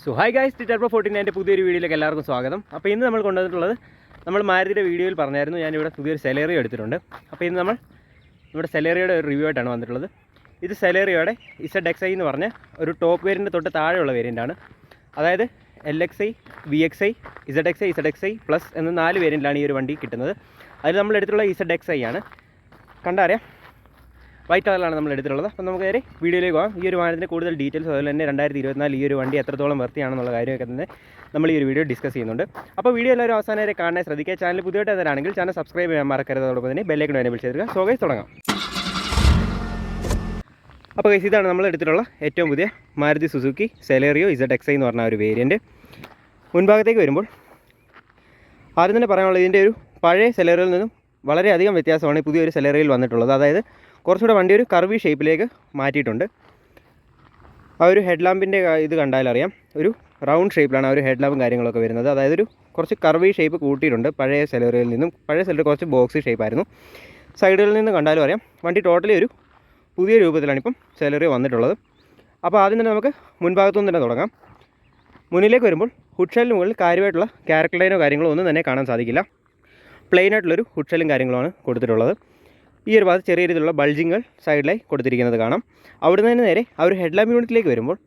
So hi guys, ടിറ്റർബോ 49 പുതിയൊരു വീഡിയോയിലേക്ക് എല്ലാവർക്കും സ്വാഗതം. അപ്പോൾ ഇന്ന് നമ്മൾ കൊണ്ടുവന്നിട്ടുള്ളത് നമ്മൾ മാരുതിയുടെ വീഡിയോയിൽ പറഞ്ഞായിരുന്നു ഞാനിവിടെ പുതിയൊരു സെലേറിയോ എടുത്തിട്ടുണ്ട്. അപ്പോൾ ഇന്ന് നമ്മൾ ഇവിടെ സെലേറിയോയുടെ ഒരു റിവ്യൂ ആയിട്ടാണ് വന്നിട്ടുള്ളത്. ഇത് സെലേറിയോയുടെ ZXi എന്ന് പറഞ്ഞ ഒരു ടോപ്പ് വേരിയൻ്റ് തൊട്ട് താഴെയുള്ള വേരിയൻ്റാണ്. അതായത് LXi, VXi, ZXi പ്ലസ് എന്ന് 4 വേരിയൻ്റിലാണ് ഈ ഒരു വണ്ടി കിട്ടുന്നത്. അതിൽ നമ്മൾ എടുത്തിട്ടുള്ള ZXi ആണ്. കണ്ടറിയാം, വൈറ്റ് കളറിലാണ് നമ്മൾ എടുത്തിട്ടുള്ളത്. അപ്പോൾ നമുക്ക് നേരെ വീഡിയോയിലേക്ക് പോകാം. ഈ ഒരു വാഹനത്തിൻ്റെ കൂടുതൽ ഡീറ്റെയിൽസ് അതുപോലെ തന്നെ 2024 ഈ ഒരു വണ്ടി എത്രത്തോളം വർത്തിയാണെന്നുള്ള കാര്യമൊക്കെ തന്നെ നമ്മൾ ഈ ഒരു വീഡിയോ ഡിസ്കസ് ചെയ്യുന്നുണ്ട്. അപ്പോൾ വീഡിയോ എല്ലാവരും അവസാനം വരെ കാണാൻ ശ്രദ്ധിക്കുക. ചാനൽ പുതിയതായിട്ട് തരാണെങ്കിൽ ചാനൽ സബ്സ്ക്രൈബ് ചെയ്യാൻ മറക്കരുത്. അതോടൊപ്പം തന്നെ ബെല്ലൈക്കൺ എനേബിൾ ചെയ്തിരിക്കുക. സോ ഗൈസ് തുടങ്ങാം. അപ്പോൾ ഗൈസ് ഇതാണ് നമ്മൾ എടുത്തിട്ടുള്ള ഏറ്റവും പുതിയ മാരുതി സുസുക്കി സെലേറിയോ ZXi എന്ന് പറഞ്ഞ ഒരു വേരിയൻറ്റ്. മുൻഭാഗത്തേക്ക് വരുമ്പോൾ ആദ്യം തന്നെ പറയാനുള്ളത് ഇതിൻ്റെ ഒരു പഴയ സെലേറിയോയിൽ നിന്നും വളരെയധികം വ്യത്യാസമാണ് പുതിയൊരു സെലേറിയോയിൽ വന്നിട്ടുള്ളത്. അതായത് കുറച്ചുകൂടെ വണ്ടി ഒരു കർവി ഷേപ്പിലേക്ക് മാറ്റിയിട്ടുണ്ട്. ആ ഒരു ഹെഡ് ലാമ്പിൻ്റെ ഇത് കണ്ടാലറിയാം, ഒരു റൗണ്ട് ഷേപ്പിലാണ് ആ ഒരു ഹെഡ് ലാമ്പും കാര്യങ്ങളൊക്കെ വരുന്നത്. അതായത് ഒരു കുറച്ച് കർവി ഷേപ്പ് കൂട്ടിയിട്ടുണ്ട് പഴയ സെലേറിയോയിൽ നിന്നും. പഴയ സെലേറിയോ കുറച്ച് ബോക്സി ഷേപ്പായിരുന്നു. സൈഡുകളിൽ നിന്ന് കണ്ടാലും അറിയാം വണ്ടി ടോട്ടലി ഒരു പുതിയ രൂപത്തിലാണ് ഇപ്പം സെലേറിയോ വന്നിട്ടുള്ളത്. അപ്പോൾ ആദ്യം തന്നെ നമുക്ക് മുൻഭാഗത്തുനിന്ന് തന്നെ തുടങ്ങാം. മുന്നിലേക്ക് വരുമ്പോൾ ഹുഡ് ഷെല്ലിന് മുകളിൽ കാര്യമായിട്ടുള്ള ക്യാരക്ടർ ലൈനോ കാര്യങ്ങളോ ഒന്നും തന്നെ കാണാൻ സാധിക്കില്ല. പ്ലെയിൻ ആയിട്ടുള്ളൊരു ഹുഡ് ഷെല്ലും കാര്യങ്ങളുമാണ് കൊടുത്തിട്ടുള്ളത്. ഈ ഒരു ഭാഗത്ത് ചെറിയ രീതിയിലുള്ള ബൾജിങ്ങൾ സൈഡിലായി കൊടുത്തിരിക്കുന്നത് കാണാം. അവിടെ നിന്ന് നേരെ ആ ഒരു ഹെഡ് ലാമ്പ് യൂണിറ്റിലേക്ക് വരുമ്പോൾ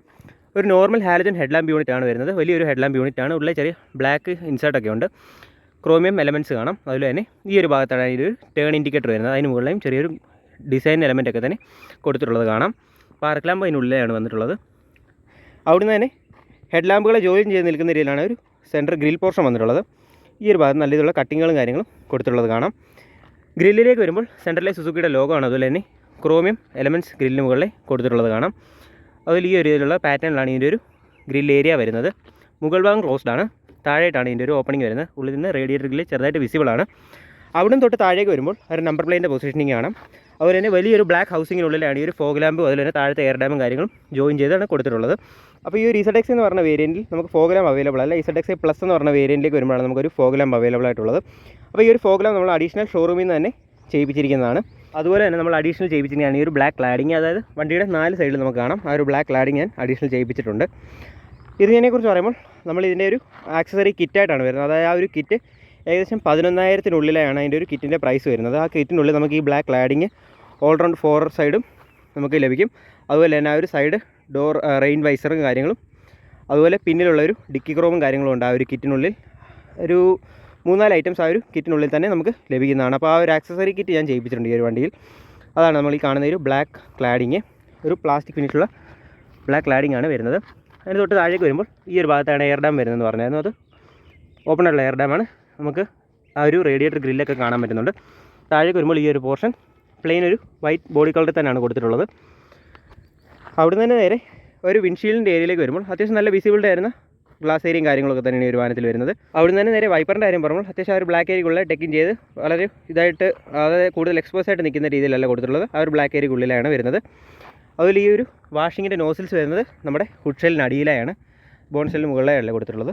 ഒരു normal halogen head lamp unit ആണ് വരുന്നത്. വലിയൊരു ഹെഡ് ലാമ്പ് യൂണിറ്റ് ആണ്. ഉള്ളിൽ ചെറിയ ബ്ലാക്ക് ഇൻസേർട്ടൊക്കെ ഉണ്ട്. ക്രോമിയം എലമെൻറ്റ്സ് കാണാം. അതുപോലെ തന്നെ ഈ ഒരു ഭാഗത്താണ് അതിൻ്റെ ഒരു ടേൺ ഇൻഡിക്കേറ്റർ വരുന്നത്. അതിന് മുകളിലും ചെറിയൊരു ഡിസൈൻ എലമെൻറ്റൊക്കെ തന്നെ കൊടുത്തിട്ടുള്ളത് കാണാം. പാർക്ക് ലാമ്പ് അതിനുള്ളിലാണ് വന്നിട്ടുള്ളത്. അവിടുന്ന് തന്നെ ഹെഡ് ലാമ്പുകളെ ജോയിൻ ചെയ്ത് നിൽക്കുന്ന രീതിയിലാണ് ഒരു സെൻറ്റർ ഗ്രിൽ പോർഷൻ വന്നിട്ടുള്ളത്. ഈ ഒരു ഭാഗത്ത് നല്ല രീതിയിലുള്ള കട്ടിങ്ങുകളും കാര്യങ്ങളും കൊടുത്തിട്ടുള്ളത് കാണാം. ഗ്രില്ലിലേക്ക് വരുമ്പോൾ സെൻറ്ററിലെ സുസുക്കിയുടെ ലോഗോ ആണ്. അതുപോലെ തന്നെ ക്രോമിയം എലമെൻറ്റ്സ് ഗ്രില്ലിന് മുകളിൽ കൊടുത്തിട്ടുള്ളത് കാണാം. അതിൽ ഈ ഒരു രീതിയിലുള്ള പാറ്റേണിലാണ് ഇതിൻ്റെ ഒരു ഗ്രിൽ ഏരിയ വരുന്നത്. മുകൾ ഭാഗം ക്ലോസ്ഡ് ആണ്. താഴെയായിട്ടാണ് ഇതിൻ്റെ ഒരു ഓപ്പണിംഗ് വരുന്നത്. ഉള്ളിൽ നിന്ന് റേഡിയേറ്റർ ഗ്രില്ല് ചെറുതായിട്ട് വിസിബിൾ ആണ്. അവിടുന്ന് തൊട്ട് താഴേക്ക് വരുമ്പോൾ ഒരു നമ്പർ പ്ലേറ്റിൻ്റെ പൊസിഷനിങ് കാണാം. അതുപോലെ തന്നെ വലിയൊരു ബ്ലാക്ക് ഹൗസിങ്ങിനുള്ളിലാണ് ഈ ഒരു ഫോഗ് ലാമ്പും അതുപോലെ തന്നെ താഴത്തെ എയർ ഡാമും കാര്യങ്ങളും ജോയിൻ ചെയ്താണ് കൊടുത്തിട്ടുള്ളത്. അപ്പോൾ ഈ ഒരു ZXi എന്ന് പറഞ്ഞ വേരിയൻറ്റിൽ നമുക്ക് ഫോഗ് ലാമ്പ് അവൈലബിൾ അല്ല. ZXi പ്ലസ് എന്ന് പറഞ്ഞ വേരിയൻറ്റിലേക്ക് വരുമ്പോഴാണ് നമുക്കൊരു ഫോഗ് ലാമ്പ് അവൈലബിൾ ആയിട്ടുള്ളത്. അപ്പോൾ ഈ ഒരു ഫോഗ് ലാമ്പ് നമ്മൾ അഡീഷണൽ ഷോറൂമിൽ നിന്ന് തന്നെ ചെയ്യിപ്പിച്ചിരിക്കുന്നതാണ്. അതുപോലെ തന്നെ നമ്മൾ അഡീഷണൽ ചെയ്യിപ്പിച്ചിരിക്കുകയാണ് ഈ ഒരു ബ്ലാക്ക് ക്ലാഡിങ്. അതായത് വണ്ടിയുടെ 4 സൈഡിൽ നമുക്ക് കാണാം ആ ഒരു ബ്ലാക്ക് ക്ലാഡിങ് ഞാൻ അഡീഷണൽ ചെയ്യിപ്പിച്ചിട്ടുണ്ട്. ഇതിനെക്കുറിച്ച് പറയുമ്പോൾ നമ്മൾ ഇതിൻ്റെ ഒരു ആക്സസറി കിറ്റായിട്ടാണ് വരുന്നത്. അതായത് ആ ഒരു കിറ്റ് ഏകദേശം 11,000-നുള്ളിലാണ് അതിൻ്റെ ഒരു കിറ്റിൻ്റെ പ്രൈസ് വരുന്നത്. ആ കിറ്റിനുള്ളിൽ നമുക്ക് ഈ ബ്ലാക്ക് ക്ലാഡിങ് ഓൾ റൗണ്ട് 4 സൈഡും നമുക്ക് ലഭിക്കും. അതുപോലെ തന്നെ ആ ഒരു സൈഡ് ഡോർ റെയിൻ വൈസറും കാര്യങ്ങളും അതുപോലെ പിന്നിലുള്ളൊരു ഡിക്കി ക്രോമും കാര്യങ്ങളും ഉണ്ട് ആ ഒരു കിറ്റിനുള്ളിൽ. ഒരു 3-4 ഐറ്റംസ് ആ ഒരു കിറ്റിനുള്ളിൽ തന്നെ നമുക്ക് ലഭിക്കുന്നതാണ്. അപ്പോൾ ആ ഒരു ആക്സസറി കിറ്റ് ഞാൻ ചെയ്യിപ്പിച്ചിട്ടുണ്ട് ഈ ഒരു വണ്ടിയിൽ. അതാണ് നമ്മൾ ഈ കാണുന്ന ഒരു ബ്ലാക്ക് ക്ലാഡിങ്, ഒരു പ്ലാസ്റ്റിക് ഫിനിഷുള്ള ബ്ലാക്ക് ക്ലാഡിങ് ആണ് വരുന്നത്. അതിന് തൊട്ട് താഴേക്ക് വരുമ്പോൾ ഈ ഒരു ഭാഗത്താണ് എയർ ഡാം വരുന്നതെന്ന് പറഞ്ഞായിരുന്നു. അത് ഓപ്പൺ ആയിട്ടുള്ള എയർ ഡാമാണ്. നമുക്ക് ആ ഒരു റേഡിയേറ്റർ ഗ്രില്ലൊക്കെ കാണാൻ പറ്റുന്നുണ്ട്. താഴേക്ക് വരുമ്പോൾ ഈ ഒരു പോർഷൻ പ്ലെയിൻ ഒരു വൈറ്റ് ബോഡി കളറിൽ തന്നെയാണ് കൊടുത്തിട്ടുള്ളത്. അവിടെ നിന്ന് തന്നെ നേരെ ഒരു വിൻഷീൽഡിൻ്റെ ഏരിയയിലേക്ക് വരുമ്പോൾ അത്യാവശ്യം നല്ല വിസിബിലിറ്റി ആയിരുന്ന ഗ്ലാസ് ഏരിയയും കാര്യങ്ങളൊക്കെ തന്നെയാണ് ഈ ഒരു വാഹനത്തിൽ വരുന്നത്. അവിടെ നിന്ന് തന്നെ നേരെ വൈപ്പറിൻ്റെ കാര്യം പറയുമ്പോൾ അത്യാവശ്യം ആ ഒരു ബ്ലാക്ക് ഏരിയക്കുള്ള ടെക്കിങ് ചെയ്ത് വളരെ ഇതായിട്ട് അതായത് കൂടുതൽ എക്സ്പോസ് ആയിട്ട് നിൽക്കുന്ന രീതിയിലല്ല കൊടുത്തിട്ടുള്ളത്. ആ ഒരു ബ്ലാക്ക് ഏരിയക്കുള്ളിലാണ് വരുന്നത്. അതിൽ ഈ ഒരു വാഷിങ്ങിൻ്റെ നോസിൽസ് വരുന്നത് നമ്മുടെ ഹുഡ് ഷെല്ലിന് അടിയിലായാണ്, ബോൺ ഷെല്ലിന് മുകളിലായല്ല കൊടുത്തിട്ടുള്ളത്.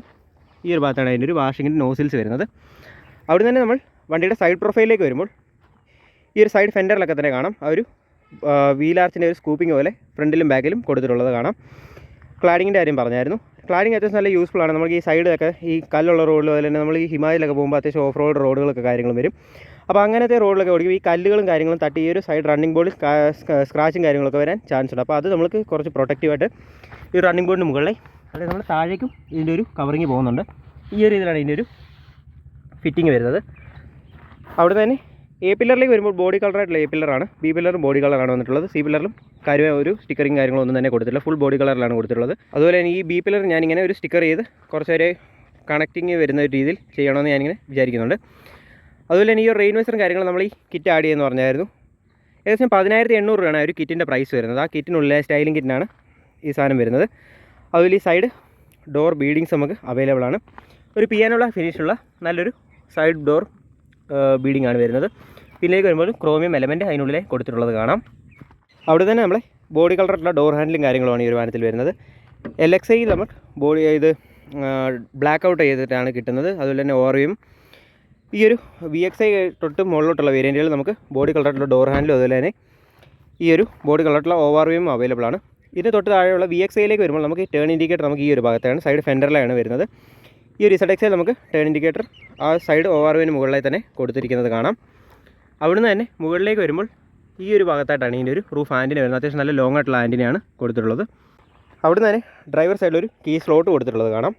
ഈ ഒരു ഭാഗത്താണ് അതിൻ്റെ ഒരു വാഷിങ്ങിൻ്റെ നോസിൽസ് വരുന്നത്. അവിടെ തന്നെ നമ്മൾ വണ്ടിയുടെ സൈഡ് പ്രൊഫൈലിലേക്ക് വരുമ്പോൾ ഈ ഒരു സൈഡ് ഫെൻഡറിലൊക്കെ തന്നെ കാണാം ആ ഒരു വീലാർച്ചിൻ്റെ ഒരു സ്കൂപ്പിംഗ് പോലെ ഫ്രണ്ടിലും ബാക്കിലും കൊടുത്തിട്ടുള്ളത് കാണാം. ക്ലാഡിങ്ങിൻ്റെ കാര്യം പറഞ്ഞായിരുന്നു. ക്ലാഡിങ് അത്യാവശ്യം നല്ല യൂസ്ഫുൾ ആണ്. നമുക്ക് ഈ സൈഡിലൊക്കെ ഈ കല്ലുള്ള റോഡിൽ അതുപോലെ തന്നെ നമ്മൾ ഈ ഹിമാലയിലൊക്കെ പോകുമ്പോൾ അത്യാവശ്യം ഓഫ് റോഡ് റോഡുകളൊക്കെ കാര്യങ്ങളും വരും. അപ്പോൾ അങ്ങനത്തെ റോഡിലൊക്കെ ഓടിക്കും ഈ കല്ലുകളും കാര്യങ്ങളും തട്ടി ഈ ഒരു സൈഡ് റണ്ണിങ് ബോർഡിൽ സ്ക്രാച്ചും കാര്യങ്ങളൊക്കെ വരാൻ ചാൻസ് ഉണ്ട്. അപ്പോൾ അത് നമുക്ക് കുറച്ച് പ്രൊട്ടക്റ്റീവായിട്ട് ഈ റണ്ണിങ് ബോർഡിന് മുകളിൽ അതായത് നമ്മൾ താഴേക്കും ഇതിൻ്റെ ഒരു കവറിങ് പോകുന്നുണ്ട്. ഈ ഒരു രീതിയിലാണ് ഇതിൻ്റെ ഒരു ഫിറ്റിംഗ് വരുന്നത്. അവിടെ തന്നെ A പില്ലറിലേക്ക് വരുമ്പോൾ ബോഡി കളറായിട്ടുള്ള A പില്ലറാണ്. B പില്ലറും ബോഡി കളറാണ് വന്നിട്ടുള്ളത്. C പില്ലറിലും കാര്യമായ ഒരു സ്റ്റിക്കറിങ് കാര്യങ്ങളൊന്നും തന്നെ കൊടുത്തിട്ടില്ല. ഫുൾ ബോഡി കളറിലാണ് കൊടുത്തിട്ടുള്ളത്. അതുപോലെ തന്നെ ഈ B പില്ലർ ഞാനിങ്ങനെ ഒരു സ്റ്റിക്കർ ചെയ്ത് കുറച്ച് വരെ കണക്റ്റിങ് വരുന്ന ഒരു രീതിയിൽ ചെയ്യണമെന്ന് ഞാനിങ്ങനെ വിചാരിക്കുന്നുണ്ട്. അതുപോലെ തന്നെ ഈ ഒരു റെയിൻ വൈസറും കാര്യങ്ങളും നമ്മൾ ഈ കിറ്റ് ആഡ് ചെയ്യുമെന്ന് പറഞ്ഞായിരുന്നു. ഏകദേശം 10,800 രൂപയാണ് ആ ഒരു കിറ്റിൻ്റെ പ്രൈസ് വരുന്നത്. ആ കിറ്റിനുള്ളിലെ സ്റ്റൈലിംഗ് കിറ്റിനാണ് ഈ സാധനം വരുന്നത്. അതുപോലെ ഈ സൈഡ് ഡോർ ബീഡിങ്സ് നമുക്ക് അവൈലബിൾ ആണ്. ഒരു പിയാനുള്ള ഫിനിഷുള്ള നല്ലൊരു സൈഡ് ഡോർ ബീഡിംഗ് ആണ് വരുന്നത്. പിന്നിലേക്ക് വരുമ്പോൾ ക്രോമിയം എലമെൻറ്റ് അതിനുള്ളിൽ കൊടുത്തിട്ടുള്ളത് കാണാം. അവിടെ തന്നെ നമ്മളെ ബോഡി കളറായിട്ടുള്ള ഡോർ ഹാൻഡിലും കാര്യങ്ങളുമാണ് ഈ ഒരു വാഹനത്തിൽ വരുന്നത്. LXi നമ്മൾ ബോഡി ഇത് ബ്ലാക്ക് ഔട്ട് ചെയ്തിട്ടാണ് കിട്ടുന്നത്. അതുപോലെ തന്നെ ഓറിയും ഈ ഒരു VXi തൊട്ട് മുകളിലോട്ടുള്ള വേരിയൻറ്റുകൾ നമുക്ക് ബോഡി കളറായിട്ടുള്ള ഡോർ ഹാൻഡിലും അതുപോലെ തന്നെ ഈ ഒരു ബോഡി കളറായിട്ടുള്ള ORVയും അവൈലബിൾ ആണ്. ഇതിന് തൊട്ട് താഴെയുള്ള VXIയിലേക്ക് വരുമ്പോൾ നമുക്ക് ടേൺ ഇൻഡിക്കേറ്റർ നമുക്ക് ഈ ഒരു ഭാഗത്താണ്, സൈഡ് ഫെൻഡറിലാണ് വരുന്നത്. ഈ ഒരു ZXയിൽ നമുക്ക് ടേൺ ഇൻഡിക്കേറ്റർ ആ സൈഡ് ORVന് മുകളിലായി തന്നെ കൊടുത്തിരിക്കുന്നത് കാണാം. അവിടുന്ന് തന്നെ മുകളിലേക്ക് വരുമ്പോൾ ഈ ഒരു ഭാഗത്തായിട്ടാണ് ഇതിൻ്റെ ഒരു റൂഫ് ആൻറ്റിന വരുന്നത്. അത്യാവശ്യം നല്ല ലോങ് ആയിട്ടുള്ള ആൻറ്റിനയാണ് കൊടുത്തിട്ടുള്ളത്. അവിടുന്ന് തന്നെ ഡ്രൈവർ സൈഡിലൊരു കീ സ്ലോട്ട് കൊടുത്തിട്ടുള്ളത് കാണാം.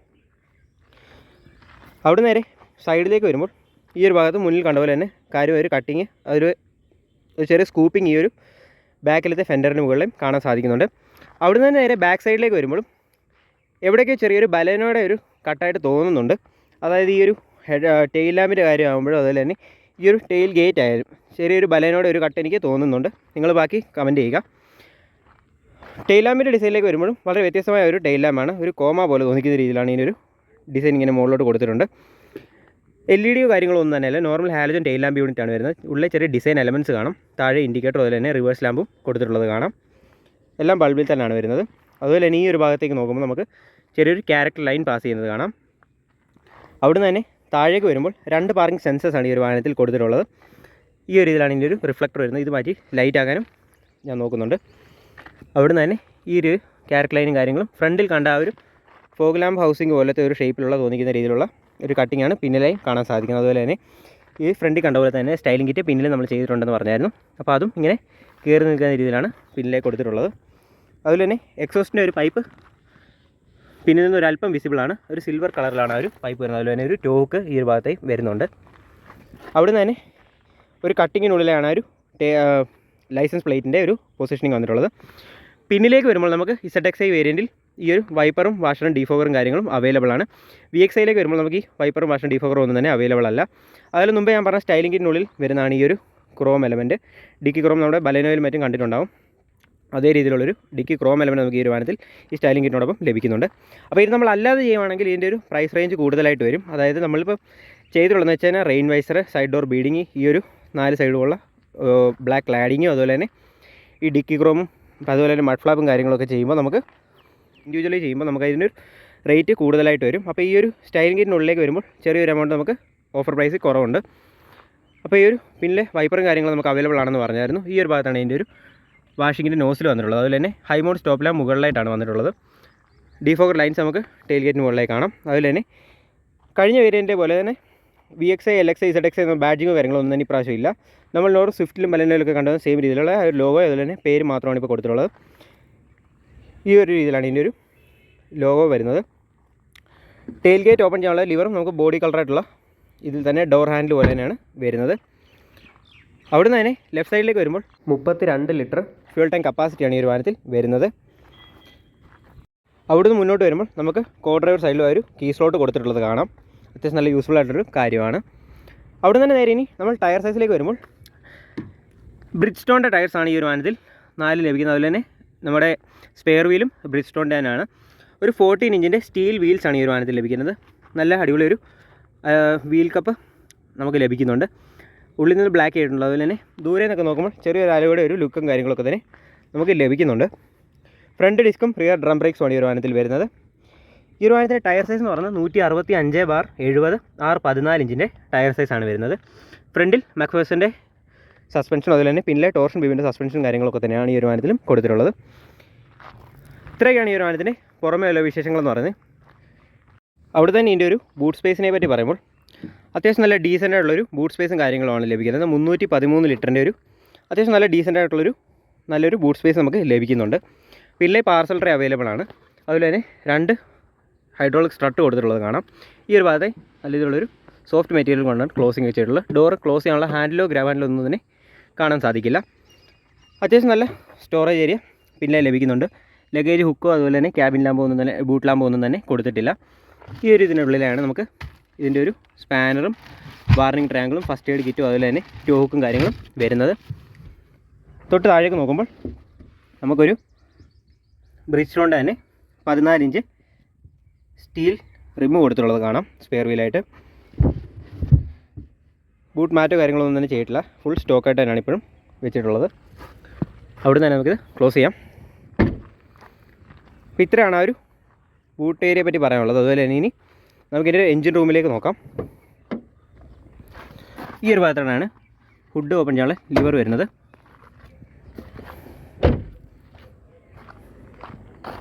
അവിടുന്ന് നേരെ സൈഡിലേക്ക് വരുമ്പോൾ ഈ ഒരു ഭാഗത്ത് മുന്നിൽ കണ്ട പോലെ തന്നെ കാര്യം ഒരു കട്ടിങ്, ഒരു ചെറിയ സ്കൂപ്പിങ് ഈ ഒരു ബാക്കിലത്തെ ഫെൻഡറിന് മുകളിലും കാണാൻ സാധിക്കുന്നുണ്ട്. അവിടുന്ന് തന്നെ നേരെ ബാക്ക് സൈഡിലേക്ക് വരുമ്പോഴും എവിടെയൊക്കെ ചെറിയൊരു ബലേനോയുടെ ഒരു കട്ടായിട്ട് തോന്നുന്നുണ്ട്. അതായത് ഈ ഒരു ടെയിൽ ലാമ്പിൻ്റെ കാര്യമാകുമ്പോഴും അതുപോലെ തന്നെ ഈ ഒരു ടെയിൽ ഗേറ്റ് ആയാലും ചെറിയൊരു ബലേനോയുടെ ഒരു കട്ട് എനിക്ക് തോന്നുന്നുണ്ട്. നിങ്ങൾ ബാക്കി കമൻറ്റ് ചെയ്യുക. ടെയിൽ ലാമ്പിൻ്റെ ഡിസൈനിലേക്ക് വരുമ്പോഴും വളരെ വ്യത്യസ്തമായ ഒരു ടെയിൽ ലാമ്പാണ്. ഒരു കോമ പോലെ തോന്നിക്കുന്ന രീതിയിലാണ് ഇതിനൊരു ഡിസൈൻ ഇങ്ങനെ മുകളിലോട്ട് കൊടുത്തിട്ടുണ്ട്. LED കാര്യങ്ങളൊന്നും തന്നെയല്ല, നോർമൽ ഹാലജൻ ടെയിൽ ലാമ്പ് യൂണിറ്റാണ് വരുന്നത്. ഉള്ളിൽ ചെറിയ ഡിസൈൻ എലമെൻറ്റ്സ് കാണും. താഴെ ഇൻഡിക്കേറ്റർ അതുപോലെ തന്നെ റിവേഴ്സ് ലാമ്പും കൊടുത്തിട്ടുള്ളത് കാണാം. എല്ലാം ബൾബിൽ തന്നെയാണ് വരുന്നത്. അതുപോലെ തന്നെ ഈ ഒരു ഭാഗത്തേക്ക് നോക്കുമ്പോൾ നമുക്ക് ചെറിയൊരു ക്യാരക്ടർ ലൈൻ പാസ് ചെയ്യുന്നത് കാണാം. അവിടുന്ന് തന്നെ താഴേക്ക് വരുമ്പോൾ 2 പാർക്കിംഗ് സെൻസേഴ്സാണ് ഈ ഒരു വാഹനത്തിൽ കൊടുത്തിട്ടുള്ളത്. ഈ ഒരു രീതിയിലാണ് ഇതിൻ്റെ ഒരു റിഫ്ലക്ടർ വരുന്നത്. ഇത് മാറ്റി ലൈറ്റ് ആക്കാനും ഞാൻ നോക്കുന്നുണ്ട്. അവിടുന്ന് തന്നെ ഈ ഒരു ക്യാരക്ടർ ലൈനും കാര്യങ്ങളും ഫ്രണ്ടിൽ കണ്ട ആ ഒരു ഫോഗ് ലാമ്പ് ഹൗസിംഗ് പോലത്തെ ഒരു ഷേപ്പിലുള്ള തോന്നിക്കുന്ന രീതിയിലുള്ള ഒരു കട്ടിങ്ങാണ് പിന്നിലായി കാണാൻ സാധിക്കുന്നത്. അതുപോലെ തന്നെ ഈ ഫ്രണ്ടിൽ കണ്ട പോലെ തന്നെ സ്റ്റൈലിംഗ് കിറ്റ് പിന്നിൽ നമ്മൾ ചെയ്തിട്ടുണ്ടെന്ന് പറഞ്ഞായിരുന്നു. അപ്പോൾ അതും ഇങ്ങനെ കയറി നിൽക്കുന്ന രീതിയിലാണ് പിന്നിലേക്ക് കൊടുത്തിട്ടുള്ളത്. അതുപോലെ തന്നെ എക്സോസ്റ്റിൻ്റെ ഒരു പൈപ്പ് പിന്നിൽ നിന്ന് ഒരല്പം വിസിബിളാണ്. ഒരു സിൽവർ കളറിലാണ് ആ ഒരു പൈപ്പ് വരുന്നത്. അതുപോലെ തന്നെ ഒരു ടോക്ക് ഈ ഒരു ഭാഗത്തായി വരുന്നുണ്ട്. അവിടുന്ന് തന്നെ ഒരു കട്ടിങ്ങിനുള്ളിലാണ് ഒരു ലൈസൻസ് പ്ലേറ്റിൻ്റെ ഒരു പൊസിഷനിങ് വന്നിട്ടുള്ളത്. പിന്നിലേക്ക് വരുമ്പോൾ നമുക്ക് ZXi വേരിയൻറ്റിൽ ഈ ഒരു വൈപ്പറും വാഷറും ഡീഫോഗറും കാര്യങ്ങളും അവൈലബിൾ ആണ്. VXIയിലേക്ക് വരുമ്പോൾ നമുക്ക് ഈ വൈപ്പറും വാഷറും ഡീഫോഗറും ഒന്നും തന്നെ അവൈലബിൾ അല്ല. അതിന് മുമ്പേ ഞാൻ പറഞ്ഞ സ്റ്റൈലിംഗ് കിറ്റിനുള്ളിൽ വരുന്നതാണ് ഈ ഒരു ക്രോം എലമെൻറ്റ്. ഡിക്കി ക്രോം നമ്മുടെ ബലേനോയിലും മറ്റും കണ്ടിട്ടുണ്ടാകും. അതേ രീതിയിലുള്ളൊരു ഡിക്കി ക്രോം എലമെൻറ്റ് നമുക്ക് ഈ ഒരു വാഹനത്തിൽ ഈ സ്റ്റൈലിംഗ് കിറ്റിനോടൊപ്പം ലഭിക്കുന്നുണ്ട്. അപ്പോൾ ഇത് നമ്മൾ അല്ലാതെ ചെയ്യുവാണെങ്കിൽ ഇതിൻ്റെ ഒരു പ്രൈസ് റേഞ്ച് കൂടുതലായിട്ട് വരും. അതായത് നമ്മളിപ്പോൾ ചെയ്തിട്ടുള്ളതെന്ന് വെച്ച് കഴിഞ്ഞാൽ rain visor, side door beading, ഈ ഒരു 4 സൈഡുള്ള ബ്ലാക്ക് ക്ലാഡിങ്ങും അതുപോലെ തന്നെ ഈ ഡിക്കി ക്രോമും അതുപോലെ തന്നെ മഡ് ഫ്ലാപ്പും കാര്യങ്ങളൊക്കെ ചെയ്യുമ്പോൾ നമുക്ക് ഇൻഡിവിജ്വലി ചെയ്യുമ്പോൾ നമുക്ക് അതിനൊരു റേറ്റ് കൂടുതലായിട്ട് വരും. അപ്പോൾ ഈ ഒരു സ്റ്റൈലിംഗ് കിറ്റിനുള്ളിലേക്ക് വരുമ്പോൾ ചെറിയൊരു എമൗണ്ട് നമുക്ക് ഓഫർ പ്രൈസ് കുറവുണ്ട്. അപ്പോൾ ഈ ഒരു പിന്നിലെ വൈപ്പറും കാര്യങ്ങളും നമുക്ക് അവൈലബിൾ ആണെന്ന് പറഞ്ഞായിരുന്നു. ഈ ഒരു ഭാഗത്താണ് ഇതിൻ്റെ ഒരു വാഷിങ്ങിൻ്റെ നോസിൽ വന്നിട്ടുള്ളത്. അതുപോലെ തന്നെ ഹൈ മൗണ്ട് സ്റ്റോപ്പ് ലാമ്പ് മുകളിലായിട്ടാണ് വന്നിട്ടുള്ളത്. ഡീഫോഗർ ലൈൻസ് നമുക്ക് ടെയിൽ ഗേറ്റിന് മുകളിലായി കാണാം. അതുപോലെ തന്നെ കഴിഞ്ഞ വേരിയൻ്റെ പോലെ തന്നെ VXI, LXI, ZXI എന്ന ബാഡ്ജിങ്ങോ കാര്യങ്ങളൊന്നും തന്നെ ഇപ്രാവശ്യം ഇല്ല. നമ്മൾ നോർമൽ സ്വിഫ്റ്റിലും ബലേനോയിലൊക്കെ കണ്ടത് സെയിം രീതിയിലുള്ള ഒരു ലോഗോ അതുപോലെ തന്നെ പേര് മാത്രമാണ് ഇപ്പോൾ കൊടുത്തിട്ടുള്ളത്. ഈ ഒരു രീതിയിലാണ് ഇതിൻ്റെ ഒരു ലോഗോ വരുന്നത്. ടെയിൽ ഗേറ്റ് ഓപ്പൺ ചെയ്യാനുള്ള ലിവറും നമുക്ക് ബോഡി കളറായിട്ടുള്ള ഇതിൽ തന്നെ ഡോർ ഹാൻഡിൽ പോലെ തന്നെയാണ് വരുന്നത്. അവിടുന്ന് തന്നെ ലെഫ്റ്റ് സൈഡിലേക്ക് വരുമ്പോൾ 32 ലിറ്റർ ഫ്യൂൽ ടാങ്ക് കപ്പാസിറ്റിയാണ് ഈ ഒരു വാഹനത്തിൽ വരുന്നത്. അവിടുന്ന് മുന്നോട്ട് വരുമ്പോൾ നമുക്ക് കോ ഡ്രൈവർ സൈഡിലും ഒരു കീ സ്ലോട്ട് കൊടുത്തിട്ടുള്ളത് കാണാം. അത്യാവശ്യം നല്ല യൂസ്ഫുൾ ആയിട്ടൊരു കാര്യമാണ്. അവിടുന്ന് തന്നെ നേരെ ഇനി നമ്മൾ ടയർ സൈസിലേക്ക് വരുമ്പോൾ ബ്രിഡ്സ്റ്റോണിൻ്റെ ടയർസാണ് ഈ ഒരു വാഹനത്തിൽ 4 ലഭിക്കുന്നത്. അതുപോലെ തന്നെ നമ്മുടെ സ്പെയർ വീലും ബ്രിഡ്സ്റ്റോണിൻ്റെ തന്നെയാണ്. ഒരു 14 ഇഞ്ചിൻ്റെ സ്റ്റീൽ വീൽസാണ് ഈ ഒരു വാഹനത്തിൽ ലഭിക്കുന്നത്. നല്ല അടിപൊളി ഒരു വീൽ കപ്പ് നമുക്ക് ലഭിക്കുന്നുണ്ട്. ഉള്ളിൽ നിന്ന് ബ്ലാക്ക് ചെയ്തിട്ടുണ്ട്. അതുപോലെ തന്നെ ദൂരെ നിന്നൊക്കെ നോക്കുമ്പോൾ ചെറിയൊരു അലോയുടെ ഒരു ലുക്കും കാര്യങ്ങളൊക്കെ തന്നെ നമുക്ക് ലഭിക്കുന്നുണ്ട്. ഫ്രണ്ട് ഡിസ്കും റിയർ ഡ്രം ബ്രേക്സുമാണ് ഈ ഒരു വാഹനത്തിൽ വരുന്നത്. ഈ ഒരു വാഹനത്തിൻ്റെ ടയർ സൈസ് എന്ന് പറയുന്നത് 165/70 6/14 ഇഞ്ചിൻ്റെ ടയർ സൈസാണ് വരുന്നത്. ഫ്രണ്ടിൽ മാക്ഫേഴ്സൻ്റെ സസ്പെൻഷൻ അതുപോലെ തന്നെ പിന്നിലെ ടോർഷൻ ബീമിൻ്റെ സസ്പെൻഷനും കാര്യങ്ങളൊക്കെ തന്നെയാണ് ഈ ഒരു വാഹനത്തിലും കൊടുത്തിട്ടുള്ളത്. ഇത്രയൊക്കെയാണ് ഈ ഒരു വാഹനത്തിൻ്റെ പുറമേ ഉള്ള വിശേഷങ്ങളെന്ന് പറയുന്നത്. അവിടെ തന്നെ ഇതിൻ്റെ ഒരു ബൂട്ട് സ്പേസിനെ പറ്റി പറയുമ്പോൾ അത്യാവശ്യം നല്ല ഡീസൻ്റ് ആയിട്ടുള്ളൊരു ബൂട്ട് സ്പേസും കാര്യങ്ങളുമാണ് ലഭിക്കുന്നത്. 313 ലിറ്ററിൻ്റെ ഒരു അത്യാവശ്യം നല്ല ഡീസൻ്റ് ആയിട്ടുള്ളൊരു നല്ലൊരു ബൂട്ട് സ്പേസ് നമുക്ക് ലഭിക്കുന്നുണ്ട്. പിന്നെ പാർസൽ ട്രേ അവൈലബിൾ ആണ്. അതുപോലെ തന്നെ 2 ഹൈഡ്രോളിക് സ്ട്രട്ട് കൊടുത്തിട്ടുള്ളത് കാണാം. ഈ ഒരു ഭാഗത്തെ നല്ല ഇതിലുള്ളൊരു സോഫ്റ്റ് മെറ്റീരിയൽ കൊണ്ടാണ് ക്ലോസിങ് വെച്ചിട്ടുള്ളത്. ഡോർ ക്ലോസ് ചെയ്യാനുള്ള ഹാൻഡിലോ ഗ്രാബ് ഹാൻഡിലോ ഒന്നും തന്നെ കാണാൻ സാധിക്കില്ല. അത്യാവശ്യം നല്ല സ്റ്റോറേജ് ഏരിയ പിന്നെ ലഭിക്കുന്നുണ്ട്. ലഗേജ് ഹുക്കോ അതുപോലെ തന്നെ ക്യാബിൻ ലാമ്പോ ഒന്നും തന്നെ ബൂട്ട് ലാമ്പോ ഒന്നും തന്നെ കൊടുത്തിട്ടില്ല. ഈ ഒരു ഇതിനുള്ളിലാണ് നമുക്ക് ഇതിൻ്റെ ഒരു സ്പാനറും വാർണിംഗ് ട്രയാങ്കിളും ഫസ്റ്റ് എയ്ഡ് കിറ്റും അതുപോലെ തന്നെ ടോക്കും കാര്യങ്ങളും വരുന്നത്. തൊട്ട് താഴേക്ക് നോക്കുമ്പോൾ നമുക്കൊരു ബ്രിഡ്സ്റ്റോണിൻ്റെ തന്നെ 14 ഇഞ്ച് സ്റ്റീൽ റിമ്മ് കൊടുത്തിട്ടുള്ളത് കാണാം സ്പെയർ വീലായിട്ട്. ബൂട്ട് മാറ്റോ കാര്യങ്ങളൊന്നും തന്നെ ചെയ്തിട്ടില്ല. ഫുൾ സ്റ്റോക്കായിട്ട് തന്നെയാണ് ഇപ്പോഴും വെച്ചിട്ടുള്ളത്. അവിടെ നിന്ന് തന്നെ നമുക്കിത് ക്ലോസ് ചെയ്യാം. അപ്പോൾ ഇത്രയാണ് ആ ഒരു ബൂട്ട് ഏരിയയെ പറ്റി പറയാനുള്ളത്. അതുപോലെ തന്നെ ഇനി നമുക്കിതിൻ്റെ എൻജിൻ റൂമിലേക്ക് നോക്കാം. ഈ ഒരു ഭാഗത്താണ് ഹുഡ് ഓപ്പൺ ചെയ്യാനുള്ള ലിവർ വരുന്നത്.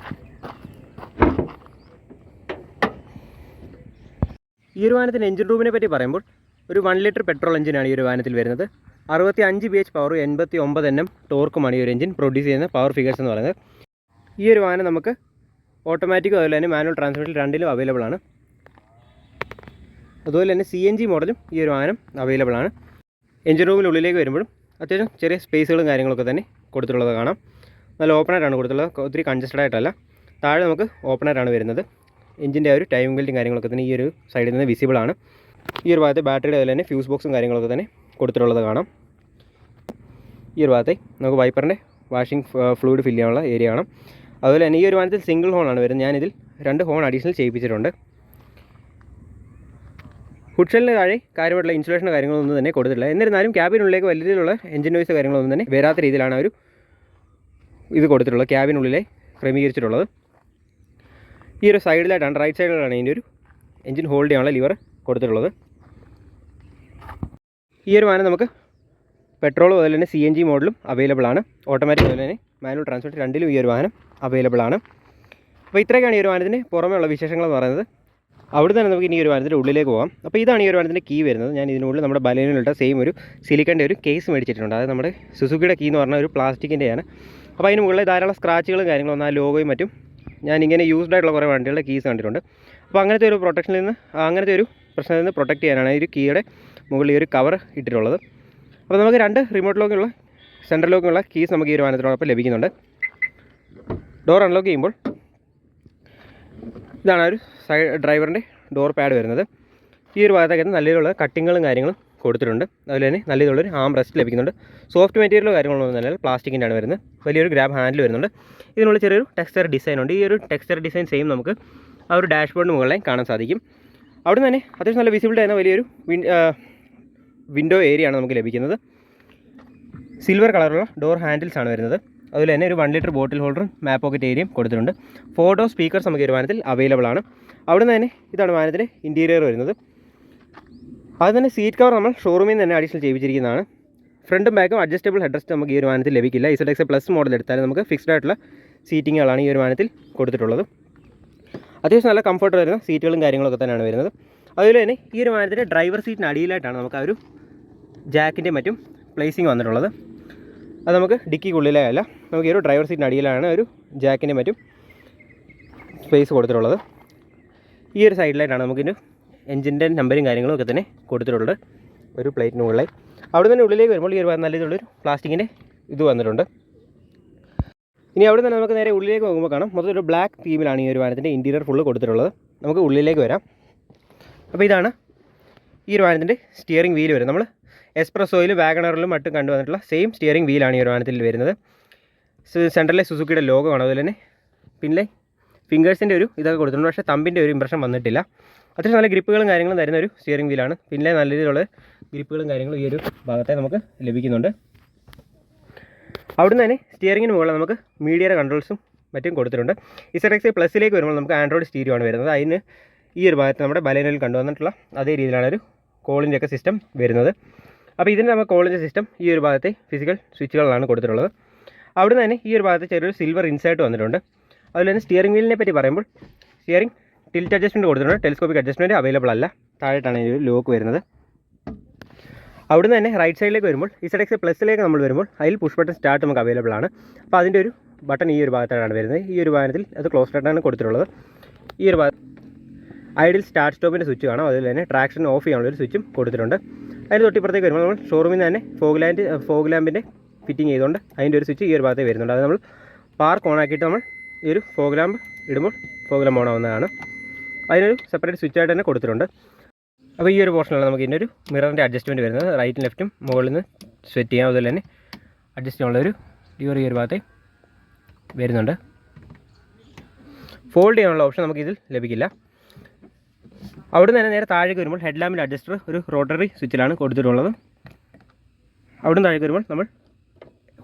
ഈ ഒരു വാഹനത്തിൻ്റെ എഞ്ചിൻ റൂമിനെ പറ്റി പറയുമ്പോൾ ഒരു 1 ലിറ്റർ പെട്രോൾ എഞ്ചിനാണ് ഈ ഒരു വാഹനത്തിൽ വരുന്നത്. 65 BH പവറും 89 Nm ടോർക്കുമാണ് ഈ ഒരു എഞ്ചിൻ പ്രൊഡ്യൂസ് ചെയ്യുന്ന പവർ ഫിഗേഴ്സ് എന്ന് പറയുന്നത്. ഈ ഒരു വാഹനം നമുക്ക് ഓട്ടോമാറ്റിക്കും അതുപോലെ തന്നെ മാനുവൽ ട്രാൻസ്മിഷൻ രണ്ടിലും അവൈലബിൾ ആണ്. അതുപോലെ തന്നെ CNG മോഡലും ഈ ഒരു വാഹനം അവൈലബിൾ ആണ്. എഞ്ചിൻ റൂമിനുള്ളിലേക്ക് വരുമ്പോഴും അത്യാവശ്യം ചെറിയ സ്പേസുകളും കാര്യങ്ങളൊക്കെ തന്നെ കൊടുത്തിട്ടുള്ളത് കാണാം. നല്ല ഓപ്പണായിട്ടാണ് കൊടുത്തിട്ടുള്ളത്, ഒത്തിരി കൺജസ്റ്റഡ് ആയിട്ടല്ല. താഴെ നമുക്ക് ഓപ്പണായിട്ടാണ് വരുന്നത്. എഞ്ചിൻ്റെ ആ ഒരു ടൈമിംഗ് ബെൽറ്റും കാര്യങ്ങളൊക്കെ തന്നെ ഈ ഒരു സൈഡിൽ നിന്ന് വിസിബിൾ ആണ്. ഈ ഒരു ഭാഗത്ത് ബാറ്ററിയുടെ അതുപോലെ തന്നെ ഫ്യൂസ് ബോക്സും കാര്യങ്ങളൊക്കെ തന്നെ കൊടുത്തിട്ടുള്ളത് കാണാം. ഈ ഒരു ഭാഗത്തെ നമുക്ക് വൈപ്പറിൻ്റെ വാഷിംഗ് ഫ്ലൂയിഡ് ഫില്ല് ചെയ്യാനുള്ള ഏരിയ കാണാം. അതുപോലെ തന്നെ ഈ ഒരു വാഹനത്തിൽ സിംഗിൾ ഹോണാണ് വരുന്നത്. ഞാനിതിൽ 2 ഹോൺ അഡീഷണൽ ചെയ്യിപ്പിച്ചിട്ടുണ്ട്. ഹുഡ്ഷെല്ലിന് താഴെ കാര്യമായിട്ടുള്ള ഇൻസുലേഷനോ കാര്യങ്ങളൊന്നും തന്നെ കൊടുത്തിട്ടില്ല. എന്നിരുന്നാലും ക്യാബിനുള്ളിലേക്ക് വലിയ രീതിയിലുള്ള എഞ്ചിൻ നോയ്സ് കാര്യങ്ങളൊന്നും തന്നെ വരാത്ത രീതിയിലാണ് ഒരു ഇത് കൊടുത്തിട്ടുള്ളത്, ക്യാബിനുള്ളിലെ ക്രമീകരിച്ചിട്ടുള്ളത്. ഈ ഒരു സൈഡിലായിട്ടാണ്, റൈറ്റ് സൈഡിലാണ് ഇതിൻ്റെ ഒരു എഞ്ചിൻ ഹോൾഡ് ചെയ്യാനുള്ള ലിവർ കൊടുത്തിട്ടുള്ളത്. ഈ ഒരു വാഹനം നമുക്ക് പെട്രോളും അതുപോലെ തന്നെ CNG മോഡലും അവൈലബിൾ ആണ്. ഓട്ടോമാറ്റിക് അതുപോലെ തന്നെ മാനുവൽ ട്രാൻസ്മിഷൻ രണ്ടിലും ഈ ഒരു വാഹനം അവൈലബിൾ ആണ്. അപ്പോൾ ഇത്രയൊക്കെയാണ് ഈ ഒരു വാഹനത്തിന് പുറമേ ഉള്ള വിശേഷങ്ങൾ എന്ന് പറയുന്നത്. അവിടെ തന്നെ നമുക്ക് ഇനി ഒരു വാഹനത്തിൻ്റെ ഉള്ളിലേക്ക് പോകാം. അപ്പോൾ ഇതാണ് ഈ ഒരു വാഹനത്തിൻ്റെ കീ വരുന്നത്. ഞാൻ ഇതിനുള്ളിൽ നമ്മുടെ ബലേനിലിട്ട സെയിം ഒരു സിലിക്കൻ്റെ ഒരു കേസ് മേടിച്ചിട്ടുണ്ട്. അത് നമ്മുടെ സുസുക്കിയുടെ കീ എന്ന് പറഞ്ഞാൽ ഒരു പ്ലാസ്റ്റിക്കിൻ്റെയാണ്. അപ്പോൾ അതിന് മുകളിൽ ധാരാളം സ്ക്രാച്ചുകളും കാര്യങ്ങളും ആ ലോഗോയും മറ്റും ഞാനിങ്ങനെ യൂസ്ഡ് ആയിട്ടുള്ള കുറേ വണ്ടികളുടെ കീസ് കണ്ടിട്ടുണ്ട്. അപ്പോൾ അങ്ങനത്തെ ഒരു പ്രൊട്ടക്ഷനിൽ നിന്ന്, അങ്ങനത്തെ ഒരു പ്രശ്നത്തിൽ നിന്ന് പ്രൊട്ടക്റ്റ് ചെയ്യാനാണ് ഈ ഒരു കീയുടെ മുകളിൽ ഈ ഒരു കവർ ഇട്ടിട്ടുള്ളത്. അപ്പോൾ നമുക്ക് 2 റിമോട്ട് ലോക്കുള്ള സെൻട്രൽ ലോക്കുള്ള കീസ് നമുക്ക് ഈ ഒരു വാഹനത്തിനോടൊപ്പം ലഭിക്കുന്നുണ്ട്. ഡോർ അൺലോക്ക് ചെയ്യുമ്പോൾ ഇതാണ് ഒരു ഡ്രൈവറിൻ്റെ ഡോർ പാഡ് വരുന്നത്. ഈ ഒരു ഭാഗത്തേക്ക് നല്ല രീതിയിലുള്ള കട്ടിങ്ങുകളും കാര്യങ്ങളും കൊടുത്തിട്ടുണ്ട്. അതുപോലെ തന്നെ നല്ല രീതിയിലുള്ളൊരു ആം റെസ്റ്റ് ലഭിക്കുന്നുണ്ട്. സോഫ്റ്റ് മെറ്റീരിയലോ കാര്യങ്ങളൊന്നും തന്നെ പ്ലാസ്റ്റിക്കിൻ്റെ ആണ് വരുന്നത്. വലിയൊരു ഗ്രാബ് ഹാൻഡിൽ വരുന്നുണ്ട്. ഇതിനുള്ള ചെറിയൊരു ടെക്സ്ചർ ഡിസൈൻ ഉണ്ട്. ഈ ഒരു ടെക്സ്ചർ ഡിസൈൻ സെയിം നമുക്ക് ആ ഒരു ഡാഷ്ബോർഡിന് മുകളിൽ കാണാൻ സാധിക്കും. അവിടെ നിന്ന് തന്നെ അത്യാവശ്യം നല്ല വിസിബിലിറ്റി ആയിരുന്ന വലിയൊരു വിൻഡോ ഏരിയയാണ് നമുക്ക് ലഭിക്കുന്നത്. സിൽവർ കളറുള്ള ഡോർ ഹാൻഡിൽസ് ആണ് വരുന്നത്. അതുപോലെ തന്നെ ഒരു 1 ലിറ്റർ ബോട്ടിൽ ഹോൾഡറും മാപ്പ് പോക്കറ്റ് ഏരിയയും കൊടുത്തിട്ടുണ്ട്. 4 ഡോർ സ്പീക്കേഴ്സ് നമുക്ക് ഈ ഒരു വാഹനത്തിൽ അവൈലബിൾ ആണ്. അവിടെ നിന്ന് തന്നെ ഇതാണ് വാഹനത്തിൻ്റെ ഇൻറ്റീരിയർ വരുന്നത്. അത് തന്നെ സീറ്റ് കവർ നമ്മൾ ഷോറൂമിൽ നിന്ന് തന്നെ അഡീഷണൽ ചെയ്യിപ്പിച്ചിരിക്കുന്നതാണ്. ഫ്രണ്ടും ബാക്കും അഡ്ജസ്റ്റബിൾ ഹെഡ്റസ്റ്റ് നമുക്ക് ഈ ഒരു വാഹനത്തിൽ ലഭിക്കില്ല. ZX+ മോഡൽ എടുത്താലും നമുക്ക് ഫിക്സ്ഡ് ആയിട്ടുള്ള സീറ്റിങ്ങുകളാണ് ഈ ഒരു വാഹനത്തിൽ കൊടുത്തിട്ടുള്ളത്. അത്യാവശ്യം നല്ല കംഫർട്ട് വരുന്ന സീറ്റുകളും കാര്യങ്ങളൊക്കെ തന്നെയാണ് വരുന്നത്. അതുപോലെ തന്നെ ഈ ഒരു വാഹനത്തിൻ്റെ ഡ്രൈവർ സീറ്റിന് അടിയിലായിട്ടാണ് നമുക്ക് ആ ഒരു ജാക്കിൻ്റെ മറ്റും പ്ലേസിങ് വന്നിട്ടുള്ളത്. അത് നമുക്ക് ഡിക്കിക്കുള്ളിലല്ല, നമുക്ക് ഈ ഒരു ഡ്രൈവർ സീറ്റിന് അടിയിലാണ് ഒരു ജാക്കിൻ്റെ മറ്റും സ്പേസ് കൊടുത്തിട്ടുള്ളത്. ഈ ഒരു സൈഡിലായിട്ടാണ് നമുക്കിൻ്റെ എഞ്ചിൻ്റെ നമ്പറും കാര്യങ്ങളും ഒക്കെ തന്നെ കൊടുത്തിട്ടുള്ളത് ഒരു പ്ലേറ്റിന് മുകളിലായി. അവിടെ തന്നെ ഉള്ളിലേക്ക് വരുമ്പോൾ ഈ ഒരു നല്ല രീതിയിലുള്ളൊരു പ്ലാസ്റ്റിക്കിൻ്റെ ഇത് വന്നിട്ടുണ്ട്. ഇനി അവിടെ തന്നെ നമുക്ക് നേരെ ഉള്ളിലേക്ക് പോകുമ്പോൾ കാണാം മൊത്തം ഒരു ബ്ലാക്ക് തീമിലാണ് ഈ ഒരു വാഹനത്തിൻ്റെ ഇൻറ്റീരിയർ ഫുള്ള് കൊടുത്തിട്ടുള്ളത്. നമുക്ക് ഉള്ളിലേക്ക് വരാം. അപ്പോൾ ഇതാണ് ഈ ഒരു വാഹനത്തിൻ്റെ സ്റ്റിയറിംഗ് വീല് വരുന്നത്. നമ്മൾ എക്സ്പ്രസോയിലും വാഗണറിലും മറ്റും കണ്ടുവന്നിട്ടുള്ള സെയിം സ്റ്റിയറിംഗ് വീലാണ് ഈ ഒരു വാഹനത്തിൽ വരുന്നത്. സെൻട്രലിലെ സുസുക്കിയുടെ ലോഗോ ആണ്. അതുപോലെ തന്നെ പിന്നെ ഫിംഗേഴ്സിൻ്റെ ഒരു ഇതൊക്കെ കൊടുത്തിട്ടുണ്ട്. പക്ഷേ തമ്പിൻ്റെ ഒരു ഇംപ്രഷൻ വന്നിട്ടില്ല. അത്യാവശ്യം നല്ല ഗ്രിപ്പുകളും കാര്യങ്ങളും തരുന്ന ഒരു സ്റ്റിയറിംഗ് വീലാണ്. പിന്നെ നല്ല രീതിയിലുള്ള ഗ്രിപ്പുകളും കാര്യങ്ങളും ഈ ഒരു ഭാഗത്തെ നമുക്ക് ലഭിക്കുന്നുണ്ട്. അവിടുന്ന് തന്നെ സ്റ്റിയറിംഗിന് മുകളിൽ നമുക്ക് മീഡിയയുടെ കൺട്രോൾസും മറ്റും കൊടുത്തിട്ടുണ്ട്. ZX+ വരുമ്പോൾ നമുക്ക് ആൻഡ്രോയിഡ് സ്റ്റീരിയോ ആണ് വരുന്നത്. അതിന് ഈ ഒരു ഭാഗത്ത് നമ്മുടെ ബലേനയിൽ കണ്ടുവന്നിട്ടുള്ള അതേ രീതിയിലാണ് ഒരു കോളിൻ്റെ ഒക്കെ സിസ്റ്റം വരുന്നത്. അപ്പോൾ ഇതിന് നമുക്ക് കോളിൻ്റെ സിസ്റ്റം ഈ ഒരു ഭാഗത്തെ ഫിസിക്കൽ സ്വിച്ചുകളാണ് കൊടുത്തിട്ടുള്ളത്. അവിടുന്ന് തന്നെ ഈ ഒരു ഭാഗത്ത് ചെറിയൊരു സിൽവർ ഇൻസേർട്ട് വന്നിട്ടുണ്ട്. അതുപോലെ തന്നെ സ്റ്റിയറിംഗ് വീലിനെ പറ്റി പറയുമ്പോൾ സ്റ്റിയറിംഗ് ടിൽറ്റ് അഡ്ജസ്റ്റ്മെൻറ്റ് കൊടുത്തിട്ടുണ്ട്. ടെലിസ്കോപ്പിക് അഡ്ജസ്റ്റ്മെൻറ്റ് അവൈലബിൾ അല്ല. താഴെട്ടാണ് ഈ ഒരു ലോക്ക് വരുന്നത്. അവിടുന്ന് തന്നെ റൈറ്റ് സൈഡിലേക്ക് വരുമ്പോൾ ZX+ നമ്മൾ വരുമ്പോൾ അതിൽ പുഷ് ബട്ടൺ സ്റ്റാർട്ട് നമുക്ക് അവൈലബിൾ ആണ്. അപ്പോൾ അതിൻ്റെ ഒരു ബട്ടൺ ഈ ഒരു ഭാഗത്താണ് വരുന്നത്. ഈ ഒരു വാഹനത്തിൽ അത് ക്ലോസ് ബട്ടണാണ് കൊടുത്തിട്ടുള്ളത്. ഈ ഒരു ഭാഗത്ത് ഐഡിൽ സ്റ്റാർട്ട് സ്റ്റോപ്പിൻ്റെ സ്വിച്ച് കാണാം. അതുപോലെ തന്നെ ട്രാക്ഷൻ ഓഫ് ചെയ്യാനുള്ളൊരു സ്വിച്ചും കൊടുത്തിട്ടുണ്ട്. അതിന് തൊട്ടിപ്പുറത്തേക്ക് വരുമ്പോൾ നമ്മൾ ഷോറൂമിൽ നിന്ന് തന്നെ ഫോഗ് ലാമ്പിൻ്റെ ഫിറ്റിംഗ് ചെയ്തുകൊണ്ട് അതിൻ്റെ ഒരു സ്വിച്ച് ഈ ഒരു ഭാഗത്തേക്ക് വരുന്നുണ്ട്. അത് നമ്മൾ പാർക്ക് ഓൺ ആക്കിയിട്ട് നമ്മൾ ഈ ഒരു ഫോഗ് ലാമ്പ് ഇടുമ്പോൾ ഫോഗ് ലാമ്പ് ഓൺ ആവുന്നതാണ്. അതിനൊരു സെപ്പറേറ്റ് സ്വിച്ചായിട്ട് തന്നെ കൊടുത്തിട്ടുണ്ട്. അപ്പോൾ ഈ ഒരു പോർഷനിലാണ് നമുക്ക് ഇതിൻ്റെ ഒരു മിററിൻ്റെ അഡ്ജസ്റ്റ്മെൻറ്റ് വരുന്നത്. റൈറ്റും ലെഫ്റ്റും മുകളിൽ നിന്ന് സെറ്റ് ചെയ്യാം. അതുപോലെ തന്നെ അഡ്ജസ്റ്റ് ചെയ്യാനുള്ളൊരു ലിവർ ഈ ഒരു ഭാഗത്തെ വരുന്നുണ്ട്. ഫോൾഡ് ചെയ്യാനുള്ള ഓപ്ഷൻ നമുക്കിതിൽ ലഭിക്കില്ല. അവിടെ നിന്ന് നേരെ താഴേക്ക് വരുമ്പോൾ ഹെഡ് ലാമ്പിൻ്റെ അഡ്ജസ്റ്റർ ഒരു റോട്ടറി സ്വിച്ചിലാണ് കൊടുത്തിട്ടുള്ളത്. അവിടെ നിന്ന് താഴേക്ക് വരുമ്പോൾ നമ്മൾ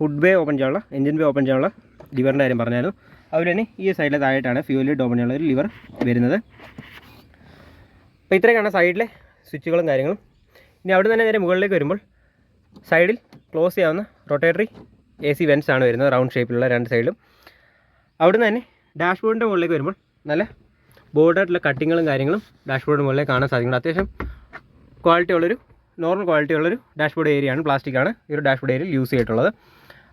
ഹുഡ് ബേ ഓപ്പൺ ചെയ്യാനുള്ള, എഞ്ചിൻ ബേ ഓപ്പൺ ചെയ്യാനുള്ള ലിവറിൻ്റെ കാര്യം പറഞ്ഞായിരുന്നു. അതുപോലെ തന്നെ ഈ സൈഡിലെ താഴെയായിട്ടാണ് ഫ്യൂൽ ലിഡ് ഓപ്പൺ ചെയ്യാനുള്ള ഒരു ലിവർ വരുന്നത്. അപ്പോൾ ഇത്രയൊക്കെയാണ് സൈഡിലെ സ്വിച്ചുകളും കാര്യങ്ങളും. ഇനി അവിടെ നിന്ന് നേരെ മുകളിലേക്ക് വരുമ്പോൾ സൈഡിൽ ക്ലോസ് ചെയ്യാവുന്ന റൊട്ടേറ്ററി AC വെൻസ് ആണ് വരുന്നത്, റൗണ്ട് ഷേപ്പിലുള്ള 2 സൈഡിലും. അവിടെ നിന്ന് തന്നെ ഡാഷ്ബോർഡിൻ്റെ മുകളിലേക്ക് വരുമ്പോൾ നല്ല ബോർഡായിട്ടുള്ള കട്ടിങ്ങുകളും കാര്യങ്ങളും ഡാഷ്ബോർഡിന് മുകളിൽ കാണാൻ സാധിക്കുന്നുണ്ട്. അത്യാവശ്യം നോർമൽ ക്വാളിറ്റി ഉള്ളൊരു ഡാഷ്ബോർഡ് ഏരിയയാണ്, പ്ലാസ്റ്റിക്കാണ് ഈ ഒരു ഡാഷ്ബോർഡ് ഏരിയയിൽ യൂസ് ചെയ്തിട്ടുള്ളത്.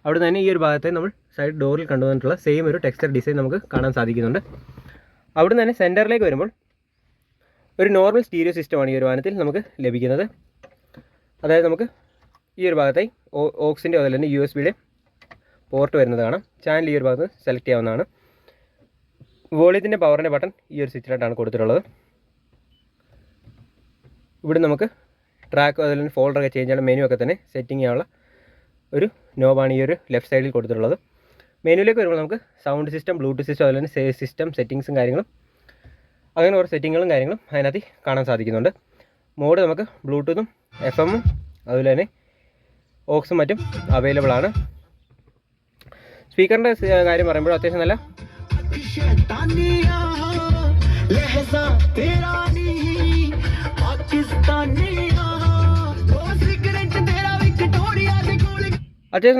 അവിടെ തന്നെ ഈ ഒരു ഭാഗത്തെ നമ്മൾ സൈഡ് ഡോറിൽ കണ്ടുവന്നിട്ടുള്ള സെയിം ഒരു ടെക്സ്ചർ ഡിസൈൻ നമുക്ക് കാണാൻ സാധിക്കുന്നുണ്ട്. അവിടെ തന്നെ സെൻറ്ററിലേക്ക് വരുമ്പോൾ ഒരു നോർമൽ സ്റ്റീരിയോ സിസ്റ്റമാണ് ഈ ഒരു വാഹനത്തിൽ നമുക്ക് ലഭിക്കുന്നത്. അതായത് നമുക്ക് ഈ ഒരു ഭാഗത്തായി ഓക്സിൻ്റെ അതുപോലെ തന്നെ USB-യുടെ പോർട്ട് വരുന്നത് കാണാം. ചാനൽ ഈ ഒരു ഭാഗത്ത് സെലക്ട് ചെയ്യാവുന്നതാണ്. വോളിയത്തിൻ്റെ പവറിൻ്റെ ബട്ടൺ ഈ ഒരു സ്വിച്ചിലായിട്ടാണ് കൊടുത്തിട്ടുള്ളത്. ഇവിടെ നമുക്ക് ട്രാക്ക് അതുപോലെ തന്നെ ഫോൾഡറൊക്കെ ചേഞ്ച് ചെയ്യണം, മെനു ഒക്കെ തന്നെ സെറ്റിംഗ് ചെയ്യാനുള്ള ഒരു നോബാണ് ഈ ഒരു ലെഫ്റ്റ് സൈഡിൽ കൊടുത്തിട്ടുള്ളത്. മെനുവിലേക്ക് വരുമ്പോൾ നമുക്ക് സൗണ്ട് സിസ്റ്റം, ബ്ലൂടൂത്ത് സിസ്റ്റം, അതുപോലെ തന്നെ സേവ് സിസ്റ്റം സെറ്റിങ്സും കാര്യങ്ങളും അങ്ങനെ കുറേ സെറ്റിങ്ങുകളും കാര്യങ്ങളും അതിനകത്ത് കാണാൻ സാധിക്കുന്നുണ്ട്. മോഡ് നമുക്ക് ബ്ലൂടൂത്തും FM-ഉം അതുപോലെ തന്നെ ഓക്സും മറ്റും അവൈലബിൾ ആണ്. സ്പീക്കറിൻ്റെ കാര്യം പറയുമ്പോൾ അത്യാവശ്യം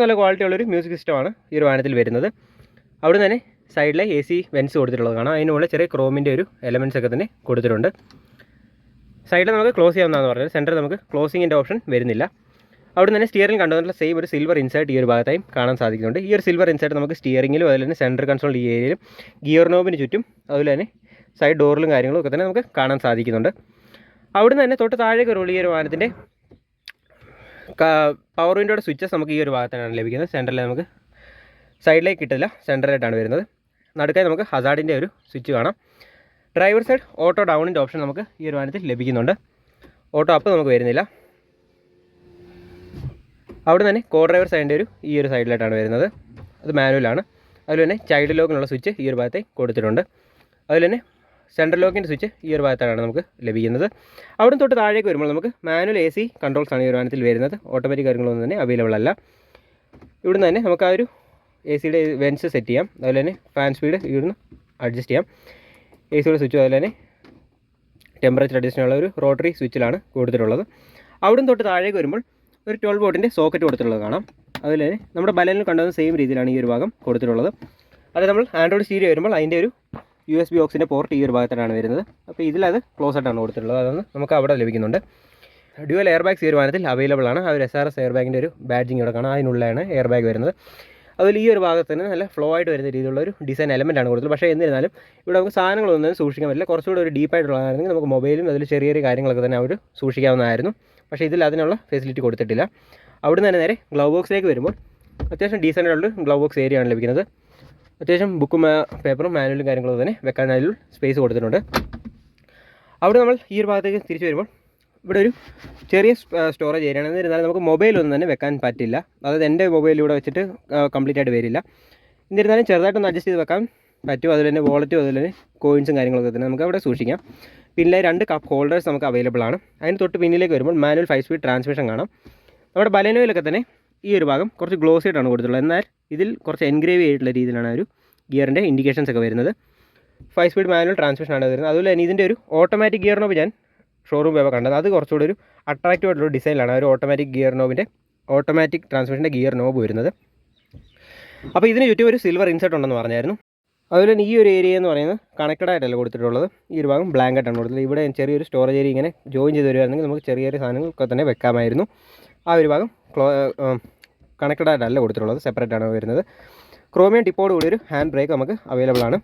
നല്ല ക്വാളിറ്റി ഉള്ളൊരു മ്യൂസിക് സിസ്റ്റമാണ് ഈ ഒരു വാഹനത്തിൽ വരുന്നത്. അവിടെ തന്നെ സൈഡിലെ AC വെൻസ് കൊടുത്തിട്ടുള്ളത് കാണാം. അതിനുള്ള ചെറിയ ക്രോമിൻ്റെ ഒരു എലമെൻറ്റ്സ് ഒക്കെ തന്നെ കൊടുത്തിട്ടുണ്ട്. സൈഡിൽ നമുക്ക് ക്ലോസ് ചെയ്യാവുന്നതെന്ന് പറഞ്ഞാൽ സെൻറ്ററിൽ നമുക്ക് ക്ലോസിങ്ങിൻ്റെ ഓപ്ഷൻ വരുന്നില്ല. അവിടെ തന്നെ സ്റ്റിയറിംഗ് കണ്ടുവന്നിട്ടുള്ള സെയിം ഒരു സിൽവർ ഇൻസൈറ്റ് ഈ ഒരു ഭാഗത്തായും കാണാൻ സാധിക്കുന്നുണ്ട്. ഈ ഒരു സിൽവർ ഇൻസൈറ്റ് നമുക്ക് സ്റ്റിയറിംഗിലും അതുപോലെ തന്നെ സെൻറ്റർ കൺസോൾ ഈ ഏരിയയിലും ഗിയർ നോബിന് ചുറ്റും അതുപോലെ തന്നെ സൈഡ് ഡോറിലും കാര്യങ്ങളും ഒക്കെ തന്നെ നമുക്ക് കാണാൻ സാധിക്കുന്നുണ്ട്. അവിടെ തന്നെ തൊട്ട് താഴേക്ക് വരുമ്പോൾ ഈ ഒരു വാഹനത്തിൻ്റെ പവർ വിൻഡോയുടെ സ്വിച്ചസ് നമുക്ക് ഈ ഒരു ഭാഗത്താണ് ലഭിക്കുന്നത്. സെൻറ്ററിൽ നമുക്ക് സൈഡിലേക്ക് കിട്ടില്ല, സെൻറ്ററിലായിട്ടാണ് വരുന്നത്. നടുക്കായി നമുക്ക് ഹസാർഡിൻ്റെ ഒരു സ്വിച്ച് കാണാം. ഡ്രൈവർ സൈഡ് ഓട്ടോ ഡൗണിൻ്റെ ഓപ്ഷൻ നമുക്ക് ഈ ഒരു വാഹനത്തിൽ ലഭിക്കുന്നുണ്ട്. ഓട്ടോ അപ്പ് നമുക്ക് വരുന്നില്ല. അവിടെ തന്നെ കോ ഡ്രൈവർ സൈഡിൻ്റെ ഈ ഒരു സൈഡിലായിട്ടാണ് വരുന്നത്. അത് മാനുവലാണ്. അതുപോലെ തന്നെ ചൈൽഡ് ലോക്കിനുള്ള സ്വിച്ച് ഈ ഒരു ഭാഗത്തേക്ക് കൊടുത്തിട്ടുണ്ട്. അതുപോലെ തന്നെ സെൻട്രൽ ലോക്കിൻ്റെ സ്വിച്ച് ഈ ഒരു ഭാഗത്താണ് നമുക്ക് ലഭിക്കുന്നത്. അവിടെ തൊട്ട് താഴേക്ക് വരുമ്പോൾ നമുക്ക് മാനുവൽ AC കൺട്രോൾസാണ് ഈ ഒരു വാഹനത്തിൽ വരുന്നത്. ഓട്ടോമാറ്റിക് കാര്യങ്ങളൊന്നും തന്നെ അവൈലബിൾ അല്ല. ഇവിടുന്ന് തന്നെ നമുക്ക് ആ ഒരു AC-യുടെ വെൻസ് സെറ്റ് ചെയ്യാം. അതുപോലെ തന്നെ ഫാൻ സ്പീഡ് ഇവിടുന്ന് അഡ്ജസ്റ്റ് ചെയ്യാം. AC-യുടെ സ്വിച്ച് അതുപോലെ തന്നെ ടെമ്പറേച്ചർ അഡ്ജസ്റ്റ് ചെയ്യാനുള്ള ഒരു റോട്ടറി സ്വിച്ചിലാണ് കൊടുത്തിട്ടുള്ളത്. അവിടുന്ന് തൊട്ട് താഴേക്ക് വരുമ്പോൾ ഒരു 12 വോൾട്ടിൻ്റെ സോക്കറ്റ് കൊടുത്തിട്ടുള്ളത് കാണാം. അതുപോലെ തന്നെ നമ്മുടെ ബലനിൽ കണ്ടുവന്ന സെയിം രീതിയിലാണ് ഈ ഒരു ഭാഗം കൊടുത്തിട്ടുള്ളത്. അത് നമ്മൾ ആൻഡ്രോയിഡ് സ്റ്റീരിയോ വരുമ്പോൾ അതിൻ്റെ ഒരു USB ഓക്സിൻ്റെ പോർട്ട് ഈ ഒരു ഭാഗത്താണ് വരുന്നത്. അപ്പോൾ ഇതിലത് ക്ലോസ് ആയിട്ടാണ് കൊടുത്തിട്ടുള്ളത്. അതൊന്ന് നമുക്ക് അവിടെ ലഭിക്കുന്നുണ്ട്. ഡ്യുവൽ എയർ ബാഗ്സ് ഈ ഒരു വാഹനത്തിൽ അവൈലബിൾ ആണ്. ആ ഒരു SRS എയർ ബാഗിൻ്റെ ഒരു ബാഡ്ജിങ് ഇവിടെ കാണാം. അതിനുള്ളതാണ് എയർ ബാഗ് വരുന്നത്. അതുപോലെ ഈ ഒരു ഭാഗത്ത് തന്നെ നല്ല ഫ്ലോ ആയിട്ട് വരുന്ന രീതിയിലുള്ള ഒരു ഡിസൈൻ എലമെൻറ്റാണ് കൊടുത്തത്. പക്ഷേ എന്നിരുന്നാലും ഇവിടെ നമുക്ക് സാധനങ്ങളൊന്നും സൂക്ഷിക്കാൻ പറ്റില്ല. കുറച്ചുകൂടി ഒരു ഡീപ്പായിട്ടുള്ളതായിരുന്നെങ്കിൽ നമുക്ക് മൊബൈലും അതിൽ ചെറിയ ചെറിയ കാര്യങ്ങളൊക്കെ തന്നെ അവർ സൂക്ഷിക്കാവുന്നതായിരുന്നു. പക്ഷേ ഇതിൽ അതിനുള്ള ഫെസിലിറ്റി കൊടുത്തിട്ടില്ല. അവിടുന്ന് തന്നെ നേരെ ഗ്ലൗ ബോക്സിലേക്ക് വരുമ്പോൾ അത്യാവശ്യം ഡീസൻ്റ് ആയിട്ടുള്ള ഗ്ലൗ ബോക്സ് ഏരിയ ആണ് ലഭിക്കുന്നത്. അത്യാവശ്യം ബുക്കും പേപ്പറും മാനുവലും കാര്യങ്ങളും തന്നെ വെക്കാൻ അതിൽ സ്പേസ് കൊടുത്തിട്ടുണ്ട്. അവിടെ നമ്മൾ ഈ ഒരു ഭാഗത്തേക്ക് തിരിച്ചു വരുമ്പോൾ ഇവിടെ ഒരു ചെറിയ സ്റ്റോറേജ് ഏരിയ ആണ്. എന്നിരുന്നാലും നമുക്ക് മൊബൈലൊന്നും തന്നെ വെക്കാൻ പറ്റില്ല. അതായത് എൻ്റെ മൊബൈൽ ഇവിടെ വെച്ചിട്ട് കംപ്ലീറ്റ് ആയിട്ട് വരില്ല. എന്നിരുന്നാലും ചെറുതായിട്ടൊന്ന് അഡ്ജസ്റ്റ് ചെയ്ത് വെക്കാൻ പറ്റും. അതുപോലെ തന്നെ വാളറ്റും അതുപോലെ തന്നെ കോയിൻസും കാര്യങ്ങളൊക്കെ തന്നെ നമുക്ക് അവിടെ സൂക്ഷിക്കാം. പിന്നെ 2 കപ്പ് ഹോൾഡേഴ്സ് നമുക്ക് അവൈലബിൾ ആണ്. അതിന് തൊട്ട് പിന്നിലേക്ക് വരുമ്പോൾ മാനുവൽ 5 സ്പീഡ് ട്രാൻസ്മിഷൻ കാണാം. നമ്മുടെ ബലനോയിലൊക്കെ തന്നെ ഈ ഒരു ഭാഗം കുറച്ച് ഗ്ലോസി ആയിട്ടാണ് കൊടുത്തിട്ടുള്ളത്. എന്നാൽ ഇതിൽ കുറച്ച് എൻഗ്രേവ് ചെയ്തിട്ടുള്ള രീതിയിലാണ് ഒരു ഗിയറിൻ്റെ ഇൻഡിക്കേഷൻസ് ഒക്കെ വരുന്നത്. 5 സ്പീഡ് മാനുവൽ ട്രാൻസ്മിഷനാണ് വരുന്നത്. അതുപോലെ തന്നെ ഇതിൻ്റെ ഒരു ഓട്ടോമാറ്റിക് ഗിയർ നോബ് ഞാൻ ഷോറൂം പോയപ്പോൾ കണ്ടത്. അത് കുറച്ചുകൂടി ഒരു അട്രാക്റ്റീവ് ആയിട്ടുള്ള ഡിസൈനിലാണ് ഒരു ഓട്ടോമാറ്റിക് ട്രാൻസ്മിഷൻ്റെ ഗിയർ നോബ് വരുന്നത്. അപ്പോൾ ഇതിന് ചുറ്റും ഒരു സിൽവർ ഇൻസെർട്ട് ഉണ്ടെന്ന് പറഞ്ഞായിരുന്നു. അതുപോലെ തന്നെ ഈ ഒരു ഏരിയ എന്ന് പറയുന്നത് കണക്റ്റഡ് ആയിട്ടല്ല കൊടുത്തിട്ടുള്ളത്. ഈ ഒരു ഭാഗം ബ്ലാങ്ക് ആയിട്ടാണ് കൊടുത്തത്. ഇവിടെ ചെറിയൊരു സ്റ്റോറേജ് ഏരിയ ഇങ്ങനെ ജോയിൻ ചെയ്ത് വരുവാണെങ്കിൽ നമുക്ക് ചെറിയ ചെറിയ സാധനങ്ങളൊക്കെ തന്നെ വെക്കാമായിരുന്നു. ആ ഒരു ഭാഗം കണക്റ്റഡ് ആയിട്ടല്ല കൊടുത്തിട്ടുള്ളത്, സെപ്പറേറ്റ് ആണ് വരുന്നത്. ക്രോമിയം ടിപ്പോട് കൂടി ഒരു ഹാൻഡ് ബ്രേക്ക് നമുക്ക് അവൈലബിൾ ആണ്.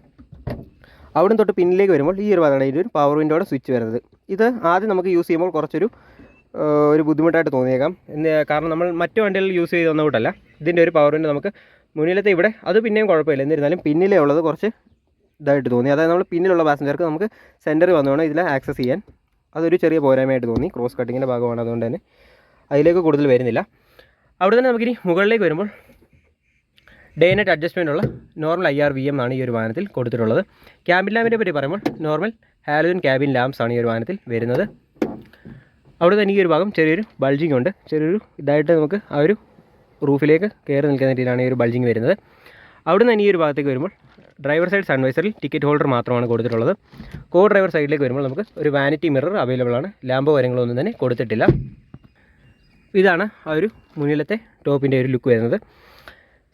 അവിടെ തൊട്ട് പിന്നിലേക്ക് വരുമ്പോൾ ഈ ഒരു ഭാഗമാണ് ഇതിൻ്റെ ഒരു പവർ വിൻഡോയുടെ സ്വിച്ച് വരുന്നത്. ഇത് ആദ്യം നമുക്ക് യൂസ് ചെയ്യുമ്പോൾ കുറച്ചൊരു ബുദ്ധിമുട്ടായിട്ട് തോന്നിയേക്കാം. കാരണം നമ്മൾ മറ്റു വണ്ടികളിൽ യൂസ് ചെയ്ത് തന്ന കൂട്ടല്ല. ഇതിൻ്റെ ഒരു പവർ വിൻഡോ നമുക്ക് മുന്നിലത്തെ ഇവിടെ അത് പിന്നെയും കുഴപ്പമില്ല. എന്നിരുന്നാലും പിന്നിലേ ഉള്ളത് കുറച്ച് ഇതായിട്ട് തോന്നി. അതായത് നമ്മൾ പിന്നിലുള്ള പാസഞ്ചർക്ക് നമുക്ക് സെൻറ്ററിൽ വന്നുകൊണ്ട് ഇതിൽ ആക്സസ് ചെയ്യാൻ അതൊരു ചെറിയ പോരായ്മയായിട്ട് തോന്നി. ക്രോസ് കട്ടിങ്ങിൻ്റെ ഭാഗമാണ്, അതുകൊണ്ട് തന്നെ അതിലേക്ക് കൂടുതൽ വരുന്നില്ല. അവിടെ തന്നെ നമുക്കിനി മുകളിലേക്ക് വരുമ്പോൾ ഡേ നൈറ്റ് അഡ്ജസ്റ്റ്മെൻ്റ് ഉള്ള നോർമൽ IRVM ആണ് ഈ ഒരു വാഹനത്തിൽ കൊടുത്തിട്ടുള്ളത്. ക്യാബിൻ ലാമ്പിനെ പറ്റി പറയുമ്പോൾ നോർമൽ ഹാലോജൻ ക്യാബിൻ ലാംപ്സ് ആണ് ഈ ഒരു വാഹനത്തിൽ വരുന്നത്. അവിടെ തന്നെ ഈ ഒരു ഭാഗം ചെറിയൊരു ബൾജിങ് ഉണ്ട്. ചെറിയൊരു ഇതായിട്ട് നമുക്ക് ആ ഒരു റൂഫിലേക്ക് കയറി നിൽക്കുന്ന രീതിയിലാണ് ഈ ഒരു ബൾജിങ് വരുന്നത്. അവിടെ നിന്ന് ഈ ഒരു ഭാഗത്തേക്ക് വരുമ്പോൾ ഡ്രൈവർ സൈഡ് സൺവൈസറിൽ ടിക്കറ്റ് ഹോൾഡർ മാത്രമാണ് കൊടുത്തിട്ടുള്ളത്. കോ ഡ്രൈവർ സൈഡിലേക്ക് വരുമ്പോൾ നമുക്ക് ഒരു വാനിറ്റി മിറർ അവൈലബിൾ ആണ്. ലാമ്പോ കാര്യങ്ങളൊന്നും തന്നെ കൊടുത്തിട്ടില്ല. ഇതാണ് ആ ഒരു മുന്നിലത്തെ ടോപ്പിൻ്റെ ഒരു ലുക്ക് വരുന്നത്.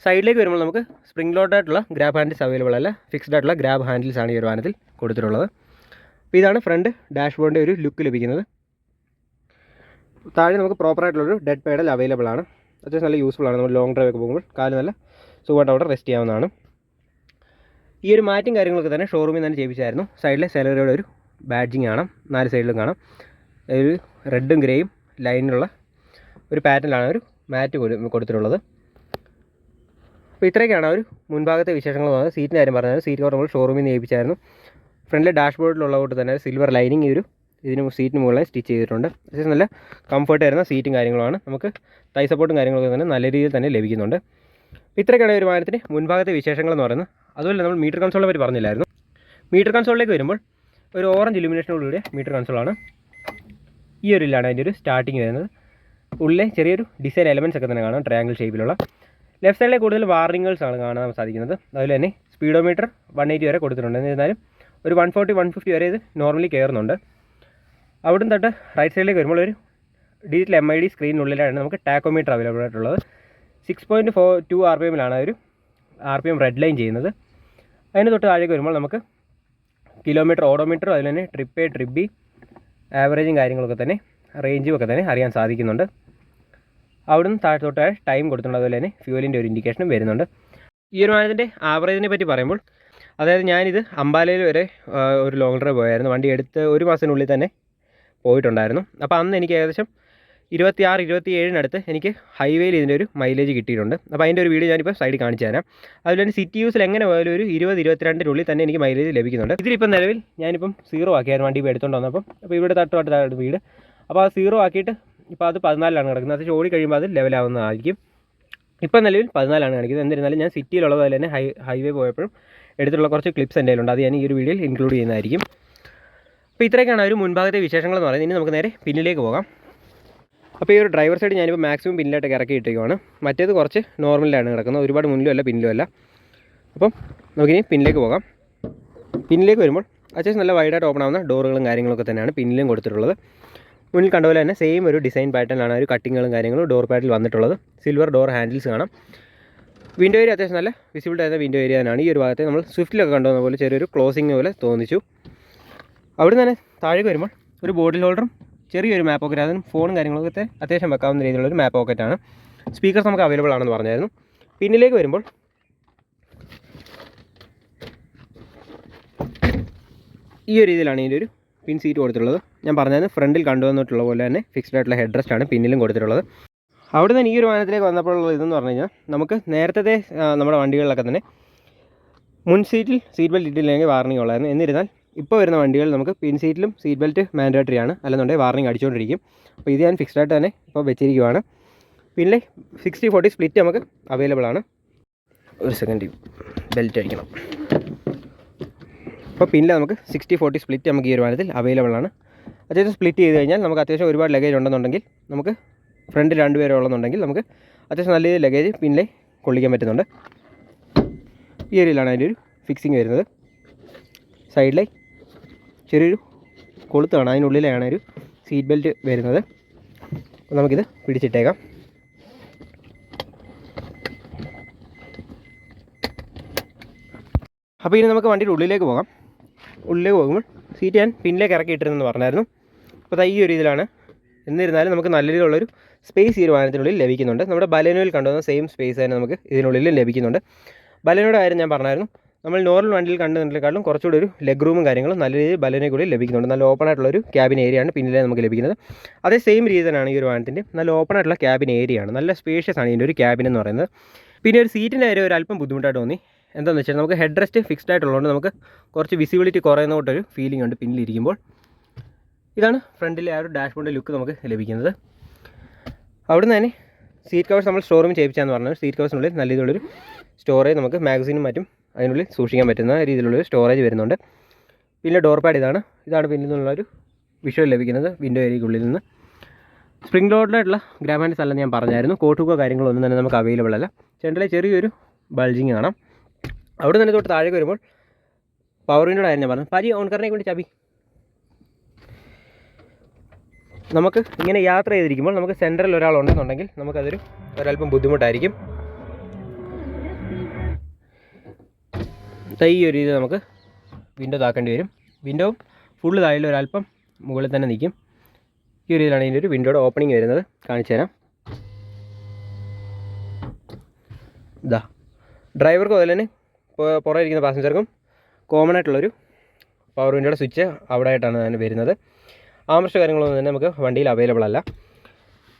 സൈഡിലേക്ക് വരുമ്പോൾ നമുക്ക് സ്പ്രിംഗ് ലോഡായിട്ടുള്ള ഗ്രാബ് ഹാൻഡിൽസ് അവൈലബിൾ അല്ല. ഫിക്സ്ഡ് ആയിട്ടുള്ള ഗ്രാബ് ഹാൻഡിൽസ് ആണ് ഈ ഒരു വാഹനത്തിൽ കൊടുത്തിട്ടുള്ളത്. അപ്പോൾ ഇതാണ് ഫ്രണ്ട് ഡാഷ്ബോർഡിൻ്റെ ഒരു ലുക്ക് ലഭിക്കുന്നത്. താഴെ നമുക്ക് പ്രോപ്പറായിട്ടുള്ളൊരു ഡെഡ് പെഡൽ അവൈലബിൾ ആണ്. അത്യാവശ്യം നല്ല യൂസ്ഫുൾ ആണ്. നമ്മൾ ലോങ് ഡ്രൈവ് ഒക്കെ പോകുമ്പോൾ കാല് നല്ല സുഖമായിട്ട് അവിടെ റെസ്റ്റ് ചെയ്യാവുന്നതാണ്. ഈ ഒരു മാറ്റും കാര്യങ്ങളൊക്കെ തന്നെ ഷോറൂമിൽ തന്നെ ചെയ്യിപ്പിച്ചായിരുന്നു. സൈഡിലെ സെലറിയുടെ ഒരു ബാഡ്ജിങ് കാണാം, 4 സൈഡിലും കാണാം. ഒരു റെഡും ഗ്രേയും ലൈനിലുള്ള ഒരു പാറ്റേണിലാണ് ഒരു മാറ്റ് കൊടുത്തിട്ടുള്ളത്. അപ്പോൾ ഇത്രയൊക്കെയാണ് ഒരു മുൻഭാഗത്തെ വിശേഷങ്ങൾ വന്നത്. സീറ്റിൻ്റെ കാര്യം പറഞ്ഞാൽ സീറ്റ് കവർ നമ്മൾ ഷോറൂമിൽ നിന്ന് ചെയ്യിപ്പിച്ചായിരുന്നു. ഫ്രണ്ടിലെ ഡാഷ്ബോർഡിലുള്ളതുകൊണ്ട് തന്നെ സിൽവർ ലൈനിങ് ഇതിന് സീറ്റിന് മുകളിൽ സ്റ്റിച്ച് ചെയ്തിട്ടുണ്ട്. അത്യാവശ്യം നല്ല കംഫർട്ട് വരുന്ന സീറ്റും കാര്യങ്ങളുമാണ്. നമുക്ക് തൈ സപ്പോർട്ടും കാര്യങ്ങളൊക്കെ തന്നെ നല്ല രീതിയിൽ തന്നെ ലഭിക്കുന്നുണ്ട്. ഇത്രയൊക്കെയാണ് ഒരു വാഹനത്തിൻ്റെ മുൻഭാഗത്തെ വിശേഷങ്ങളെന്ന് പറയുന്നത്. അതുപോലെ നമ്മൾ മീറ്റർ കൺസോളിനെ പറ്റി പറഞ്ഞില്ലായിരുന്നു. മീറ്റർ കൺസോളിലേക്ക് വരുമ്പോൾ ഒരു ഓറഞ്ച് ഇലുമിനേഷനോടുകൂടിയ മീറ്റർ കൺസോളാണ്. ഈ ഒരു ഇതിലാണ് അതിൻ്റെ ഒരു സ്റ്റാർട്ടിങ് വരുന്നത്. ഉള്ളിലെ ചെറിയൊരു ഡിസൈൻ എലമെൻറ്റ്സ് ഒക്കെ തന്നെ കാണാം, ട്രയാങ്കിൾ ഷേപ്പിലുള്ള. ലെഫ്റ്റ് സൈഡിലെ കൂടുതൽ വാർണിങ്ങുകൾസ് ആണ് കാണാൻ സാധിക്കുന്നത്. അതുപോലെ തന്നെ സ്പീഡോമീറ്റർ 180 വരെ കൊടുത്തിട്ടുണ്ട്. എന്നിരുന്നാലും ഒരു 140, 150 വരെ ഇത് നോർമലി കയറുന്നുണ്ട്. അവിടുന്ന് തൊട്ട് റൈറ്റ് സൈഡിലേക്ക് വരുമ്പോൾ ഒരു ഡിജിറ്റൽ MID സ്ക്രീനിനുള്ളിലാണ് നമുക്ക് ടാക്കോമീറ്റർ അവൈലബിൾ ആയിട്ടുള്ളത്. 6.42 RPM ഒരു RPM റെഡ് ലൈൻ ചെയ്യുന്നത്. അതിന് തൊട്ട് താഴേക്ക് വരുമ്പോൾ നമുക്ക് കിലോമീറ്റർ, ഓഡോമീറ്റർ, അതിൽ തന്നെ ട്രിപ്പ് A, ട്രിപ്പ് B, ആവറേജും കാര്യങ്ങളൊക്കെ തന്നെ റേഞ്ചും ഒക്കെ തന്നെ അറിയാൻ സാധിക്കുന്നുണ്ട്. അവിടുന്ന് താഴത്തോട്ട് ടൈം കൊടുത്തിട്ടുണ്ട്. അതുപോലെ തന്നെ ഫ്യൂവലിൻ്റെ ഒരു ഇൻഡിക്കേഷനും വരുന്നുണ്ട്. ഈ ഒരു വാഹനത്തിൻ്റെ ആവറേജിനെ പറ്റി പറയുമ്പോൾ, അതായത് ഞാനിത് അംബാലയിൽ വരെ ഒരു ലോങ് ഡ്രൈവ് പോയായിരുന്നു. വണ്ടി എടുത്ത് 1 മാസത്തിനുള്ളിൽ തന്നെ പോയിട്ടുണ്ടായിരുന്നു. അപ്പോൾ അന്ന് എനിക്ക് ഏകദേശം 26, 27 എനിക്ക് ഹൈവേയിൽ ഇതിൻ്റെ ഒരു മൈലേജ് കിട്ടിയിട്ടുണ്ട്. അപ്പോൾ അതിൻ്റെ ഒരു വീഡിയോ ഞാനിപ്പോൾ സൈഡിൽ കാണിച്ചു തരാം. അതുപോലെ തന്നെ സിറ്റി യൂസിൽ എങ്ങനെ പോയാലും ഒരു 20, 22 തന്നെ എനിക്ക് മൈലേജ് ലഭിക്കുന്നുണ്ട്. ഇതിലിപ്പം നിലവിൽ ഞാനിപ്പം 0 ആക്കിയായിരുന്നു വണ്ടി ഇപ്പോൾ എടുത്തുകൊണ്ട് വന്നപ്പം. അപ്പോൾ ഇവിടെ തട്ടുപാട്ട് വീട്. അപ്പോൾ ആ 0 ആക്കിയിട്ട് ഇപ്പോൾ അത് 14 കിടക്കുന്നത്. അത് ഓടി കഴിയുമ്പോൾ അത് ലെവലാവുന്നതായിരിക്കും. ഇപ്പം നിലവിൽ 14 കാണിക്കുന്നത്. എന്നിരുന്നാലും ഞാൻ സിറ്റിയിലുള്ളത് പോലെ തന്നെ ഹൈവേ പോയപ്പോഴും എടുത്തിട്ടുള്ള കുറച്ച് ക്ലിപ്സ് എൻ്റെ കയ്യിലുണ്ട്. അത് ഞാൻ ഈ ഒരു വീഡിയോയിൽ ഇൻക്ലൂഡ് ചെയ്യുന്നതായിരിക്കും. അപ്പോൾ ഇത്രയൊക്കെയാണ് ഒരു മുൻഭാഗത്തെ വിശേഷങ്ങൾ എന്ന് പറയുന്നത്. ഇനി നമുക്ക് നേരെ പിന്നിലേക്ക് പോകാം. അപ്പോൾ ഈ ഒരു ഡ്രൈവർ സൈഡ് ഞാനിപ്പോൾ മാക്സിമം പിന്നിലായിട്ട് ഇറക്കി ഇട്ടിരിക്കുകയാണ്. മറ്റേത് കുറച്ച് നോർമലിലാണ് കിടക്കുന്നത്, ഒരുപാട് മുന്നിലും അല്ല പിന്നിലും അല്ല. അപ്പം നമുക്കിനി പിന്നിലേക്ക് പോകാം. പിന്നിലേക്ക് വരുമ്പോൾ അത്യാവശ്യം നല്ല വൈഡായിട്ട് ഓപ്പൺ ആവുന്ന ഡോറുകളും കാര്യങ്ങളൊക്കെ തന്നെയാണ് പിന്നിലും കൊടുത്തിട്ടുള്ളത്. മുന്നിൽ കണ്ടപോലെ തന്നെ സെയിം ഒരു ഡിസൈൻ പാറ്റേണിലാണ് ഒരു കട്ടിങ്ങുകളും കാര്യങ്ങളും ഡോർ പാഡിൽ വന്നിട്ടുള്ളത്. സിൽവർ ഡോർ ഹാൻഡിൽസ് കാണാം. വിൻഡോ ഏരിയ അത്യാവശ്യം നല്ല വിസിബിൾ ആയിരുന്ന വിൻഡോ ഏരിയ തന്നെയാണ്. ഈ ഒരു ഭാഗത്തെ നമ്മൾ സ്വിഫ്റ്റിലൊക്കെ കണ്ടുവന്ന പോലെ ചെറിയൊരു ക്ലോസിങ് പോലെ തോന്നിച്ചു. അവിടെ നിന്ന് തന്നെ താഴേക്ക് വരുമ്പോൾ ഒരു ബോട്ടിൽ ഹോൾഡറും ചെറിയൊരു മാപ്പ് പോക്കറ്റ്, അതിന് ഫോണും കാര്യങ്ങളൊക്കെ അത്യാവശ്യം വെക്കാവുന്ന രീതിയിലുള്ളൊരു മാപ്പ് പോക്കറ്റാണ്. സ്പീക്കേഴ്സ് നമുക്ക് അവൈലബിൾ ആണെന്ന് പറഞ്ഞായിരുന്നു. പിന്നിലേക്ക് വരുമ്പോൾ ഈ ഒരു രീതിയിലാണ് ഇതിൻ്റെ ഒരു പിൻ സീറ്റ് കൊടുത്തിട്ടുള്ളത്. ഞാൻ പറഞ്ഞത് ഫ്രണ്ടിൽ കണ്ടുവന്നിട്ടുള്ള പോലെ തന്നെ ഫിക്സ്ഡ് ആയിട്ടുള്ള ഹെഡ് റെസ്റ്റ് ആണ് പിന്നിലും കൊടുത്തിട്ടുള്ളത്. അവിടെ നിന്ന് ഈ ഒരു വാഹനത്തിലേക്ക് വന്നപ്പോഴുള്ള ഇതെന്ന് പറഞ്ഞു കഴിഞ്ഞാൽ നമുക്ക് നേരത്തെ നമ്മുടെ വണ്ടികളിലൊക്കെ തന്നെ മുൻ സീറ്റിൽ സീറ്റ് ബെൽറ്റ് ഇട്ടില്ലെങ്കിൽ വാർണിംഗ് ഉള്ളായിരുന്നു. എന്നിരുന്നാൽ ഇപ്പോൾ വരുന്ന വണ്ടികൾ നമുക്ക് പിൻ സീറ്റിലും സീറ്റ് ബെൽറ്റ് മാൻഡേറ്ററി ആണ്, അല്ലെന്നുണ്ടെങ്കിൽ വാർണിംഗ് അടിച്ചുകൊണ്ടിരിക്കും. അപ്പോൾ ഇത് ഞാൻ ഫിക്സ്ഡ് ആയിട്ട് തന്നെ ഇപ്പോൾ വെച്ചിരിക്കുകയാണ്. പിന്നെ 60-40 സ്പ്ലിറ്റ് നമുക്ക് അവൈലബിൾ ആണ്. ഒരു സെക്കൻഡ് ബെൽറ്റ് അടിക്കണം. അപ്പോൾ പിന്നെ നമുക്ക് 60-40 സ്പ്ലിറ്റ് നമുക്ക് ഈ ഒരു വാഹനത്തിൽ അവൈലബിൾ ആണ്. അത്യാവശ്യം സ്പ്ലിറ്റ് ചെയ്ത് കഴിഞ്ഞാൽ നമുക്ക് അത്യാവശ്യം ഒരുപാട് ലഗേജ് ഉണ്ടെന്നുണ്ടെങ്കിൽ, നമുക്ക് ഫ്രണ്ടിൽ 2 പേരെ ഉള്ളതെന്നുണ്ടെങ്കിൽ നമുക്ക് അത്യാവശ്യം നല്ല രീതിയിൽ ലഗേജ് പിന്നെ കൊള്ളിക്കാൻ പറ്റുന്നുണ്ട്. ഈ ഏരിയയിലാണ് അതിൻ്റെ ഒരു ഫിക്സിങ് വരുന്നത്. സൈഡിലെ ചെറിയൊരു കൊളുത്താണ്, അതിനുള്ളിലാണ് ഒരു സീറ്റ് ബെൽറ്റ് വരുന്നത്. അപ്പോൾ നമുക്കിത് പിടിച്ചിട്ടേക്കാം. അപ്പോൾ ഇനി നമുക്ക് വണ്ടിയുടെ ഉള്ളിലേക്ക് പോകാം. ഉള്ളിലേക്ക് പോകുമ്പോൾ സീറ്റ് ഞാൻ പിന്നിലേക്ക് ഇറക്കി ഇട്ടിരുന്നെന്ന് പറഞ്ഞായിരുന്നു. അപ്പോൾ ഈ ഒരു രീതിയിലാണ്. എന്നിരുന്നാലും നമുക്ക് നല്ല രീതിയിലുള്ളൊരു സ്പേസ് ഈ ഒരു വാഹനത്തിനുള്ളിൽ ലഭിക്കുന്നുണ്ട്. നമ്മുടെ ബലേനോയിൽ കണ്ടുവന്ന സെയിം സ്പേസ് തന്നെ നമുക്ക് ഇതിനുള്ളിൽ ലഭിക്കുന്നുണ്ട്. ബലേനോയുടെ കാര്യം ഞാൻ പറഞ്ഞായിരുന്നു. നമ്മൾ നോർമൽ വണ്ടിയിൽ കണ്ടതിനേക്കാളും കുറച്ചുകൂടി ഒരു ലെഗ് റൂമും കാര്യങ്ങളും നല്ല രീതിയിൽ ബലേനോയ്ക്കുള്ളിൽ ലഭിക്കുന്നുണ്ട്. നല്ല ഓപ്പൺ ആയിട്ടുള്ളൊരു ക്യാബിൻ ഏരിയയാണ് പിന്നിലെ നമുക്ക് ലഭിക്കുന്നത്. അതേ സെയിം രീതി തന്നെയാണ് ഈ ഒരു വാഹനത്തിൻ്റെ. നല്ല ഓപ്പൺ ആയിട്ടുള്ള ക്യാബിൻ ഏരിയയാണ്, നല്ല സ്പേഷ്യസ് ആണ് ഇതിൻ്റെ ഒരു ക്യാബിൻ എന്ന് പറയുന്നത്. പിന്നെ ഒരു സീറ്റിൻ്റെ കാര്യം ഒരു അല്പം ബുദ്ധിമുട്ടായിട്ട് തോന്നി. എന്താണെന്ന് വെച്ചാൽ നമുക്ക് ഹെഡ് റെസ്റ്റ് ഫിക്സ്ഡ് ആയിട്ടുള്ളതുകൊണ്ട് നമുക്ക് കുറച്ച് വിസിബിലിറ്റി കുറയുന്ന കൊണ്ടൊരു ഫീലിംഗ് ഉണ്ട് പിന്നിലിരിക്കുമ്പോൾ. ഇതാണ് ഫ്രണ്ടിലെ ആ ഒരു ഡാഷ്ബോർഡിൻ്റെ ലുക്ക് നമുക്ക് ലഭിക്കുന്നത്. അവിടുന്ന് തന്നെ സീറ്റ് കവേഴ്സ് നമ്മൾ സ്റ്റോറൂമിൽ ചെയ്യിപ്പിച്ചാന്ന് പറഞ്ഞാൽ സീറ്റ് കവേഴ്സിനുള്ളിൽ നല്ല രീതിയിലുള്ളൊരു സ്റ്റോറേജ് നമുക്ക് മാഗസീനും മറ്റും അതിനുള്ളിൽ സൂക്ഷിക്കാൻ പറ്റുന്ന രീതിയിലുള്ളൊരു സ്റ്റോറേജ് വരുന്നുണ്ട്. പിന്നെ ഡോർ പാഡ് ഇതാണ് പിന്നിൽ നിന്നുള്ളൊരു വിഷ്വൽ ലഭിക്കുന്നത് വിൻഡോ ഏരിയയ്ക്കുള്ളിൽ നിന്ന്. സ്പ്രിംഗ് ലോഡിലായിട്ടുള്ള ഗ്രാബ് ഹാൻഡിൽസ് അല്ലെന്ന് ഞാൻ പറഞ്ഞായിരുന്നു. കോട്ടുകോ കാര്യങ്ങളൊന്നും തന്നെ നമുക്ക് അവൈലബിൾ അല്ല. സെൻറ്ററിലെ ചെറിയൊരു ബൾജിങ് കാണാം. അവിടെ തന്നെ തൊട്ട് താഴേക്ക് വരുമ്പോൾ പവർ വിൻഡോയുടെ കാര്യം ഞാൻ പറഞ്ഞു. പാരി ഓൺ കറിനെ കൊണ്ട് ചാബി. നമുക്ക് ഇങ്ങനെ യാത്ര ചെയ്തിരിക്കുമ്പോൾ നമുക്ക് സെൻറ്ററിൽ ഒരാളുണ്ടെന്നുണ്ടെങ്കിൽ നമുക്കതൊരു ഒരല്പം ബുദ്ധിമുട്ടായിരിക്കും. ഈ ഒരു രീതി നമുക്ക് വിൻഡോ താക്കേണ്ടി വരും. വിൻഡോ ഫുള്ള് താഴെ ഒരല്പം മുകളിൽ തന്നെ നിൽക്കും. ഈ ഒരു രീതിയിലാണ് ഇതിൻ്റെ ഒരു വിൻഡോയുടെ ഓപ്പണിംഗ് വരുന്നത്. കാണിച്ചു തരാം. ഇതാ ഡ്രൈവർക്കും അതുപോലെ തന്നെ പുറകെ ഇരിക്കുന്ന പാസഞ്ചർക്കും കോമൺ ആയിട്ടുള്ളൊരു പവർ വിൻഡോയുടെ സ്വിച്ച് അവിടെ ആയിട്ടാണ് അതിന് വരുന്നത്. ആംറസ്റ്റ് കാര്യങ്ങളൊന്നും തന്നെ നമുക്ക് വണ്ടിയിൽ അവൈലബിൾ അല്ല.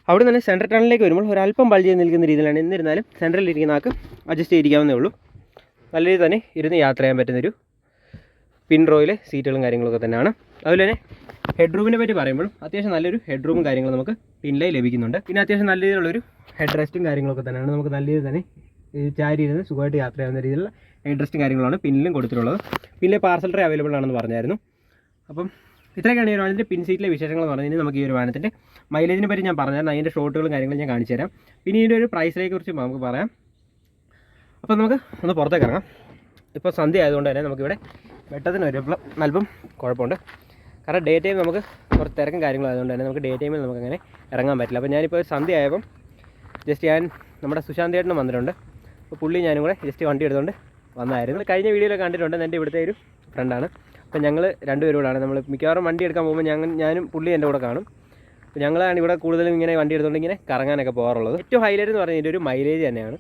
അവിടെ നിന്ന് സെൻട്രൽ ടണലിലേക്ക് വരുമ്പോൾ ഒരല്പം ബൾജ് ചെയ്ത് നിൽക്കുന്ന രീതിയിലാണ്. എന്നിരുന്നാലും സെൻട്രലിൽ ഇരിക്കുന്ന ആൾക്ക് അഡ്ജസ്റ്റ് ചെയ്തിരിക്കാവുന്നേ ഉള്ളൂ. നല്ല രീതിയിൽ തന്നെ ഇരുന്ന് യാത്ര ചെയ്യാൻ പറ്റുന്നൊരു പിൻ റോയിലെ സീറ്റുകളും കാര്യങ്ങളൊക്കെ തന്നെയാണ്. അതുപോലെ തന്നെ ഹെഡ് റൂമിനെ പറ്റി പറയുമ്പോഴും അത്യാവശ്യം നല്ലൊരു ഹെഡ് റൂമും കാര്യങ്ങളും നമുക്ക് പിന്നിലായി ലഭിക്കുന്നുണ്ട്. പിന്നെ അത്യാവശ്യം നല്ല രീതിയിലുള്ളൊരു ഹെഡ് റെസ്റ്റും കാര്യങ്ങളൊക്കെ തന്നെയാണ്. നമുക്ക് നല്ല രീതിയിൽ തന്നെ ചാരി ഇരുന്ന് സുഖമായിട്ട് യാത്ര ചെയ്യാവുന്ന രീതിയിലുള്ള ഹെഡ് റെസ്റ്റും കാര്യങ്ങളാണ് പിന്നിലും കൊടുത്തിട്ടുള്ളത്. പിന്നെ പാർസൽ ട്രേ അവൈലബിൾ ആണെന്ന് പറഞ്ഞായിരുന്നു. അപ്പം ഇത്രയൊക്കെയാണ് ഈ ഒരു വാഹനത്തിൻ്റെ പിൻ സീറ്റിലെ വിശേഷങ്ങൾ എന്ന് പറഞ്ഞാൽ നമുക്ക് ഈ ഒരു വാഹനത്തിൻ്റെ മൈലേജിനെ പറ്റി ഞാൻ പറഞ്ഞായിരുന്നു. അതിൻ്റെ ഷോട്ടുകളും കാര്യങ്ങളും ഞാൻ കാണിച്ചു തരാം. പിന്നെ ഇതിൻ്റെ ഒരു പ്രൈസിനെ കുറിച്ച് നമുക്ക് പറയാം. അപ്പോൾ നമുക്ക് ഒന്ന് പുറത്തേക്ക് ഇറങ്ങാം. ഇപ്പോൾ സന്ധ്യ ആയതുകൊണ്ട് തന്നെ നമുക്കിവിടെ വെട്ടത്തിന് വരുമ്പോൾ അല്പം കുഴപ്പമുണ്ട്. കാരണം ഡേ ടൈം നമുക്ക് കുറച്ച് തിരക്കും കാര്യങ്ങളായതുകൊണ്ട് തന്നെ നമുക്ക് ഡേ ടൈമിൽ നമുക്കങ്ങനെ ഇറങ്ങാൻ പറ്റില്ല. അപ്പോൾ ഞാനിപ്പോൾ സന്ധ്യ ആയപ്പം ജസ്റ്റ് ഞാൻ നമ്മുടെ സുശാന്ത് ചേട്ടനും വന്നിട്ടുണ്ട്. അപ്പോൾ പുള്ളി ഞാനും കൂടെ ജസ്റ്റ് വണ്ടി എടുത്തുകൊണ്ട് വന്നായിരുന്നു. കഴിഞ്ഞ വീഡിയോയിൽ കണ്ടിട്ടുണ്ട്. എൻ്റെ ഇവിടുത്തെ ഒരു ഫ്രണ്ടാണ്. അപ്പോൾ ഞങ്ങൾ രണ്ടുപേരോടാണ് നമ്മൾ മിക്കവാറും വണ്ടി എടുക്കാൻ പോകുമ്പോൾ ഞാനും പുള്ളി എൻ്റെ കൂടെ കാണും. അപ്പോൾ ഞങ്ങളാണ് ഇവിടെ കൂടുതലും ഇങ്ങനെ വണ്ടി എടുത്തുകൊണ്ട് ഇങ്ങനെ കറങ്ങാനൊക്കെ പോകാറുള്ളത്. ഏറ്റവും ഹൈലൈറ്റ് എന്ന് പറഞ്ഞാൽ ഇതിൻ്റെ ഒരു മൈലേജ് തന്നെയാണ്.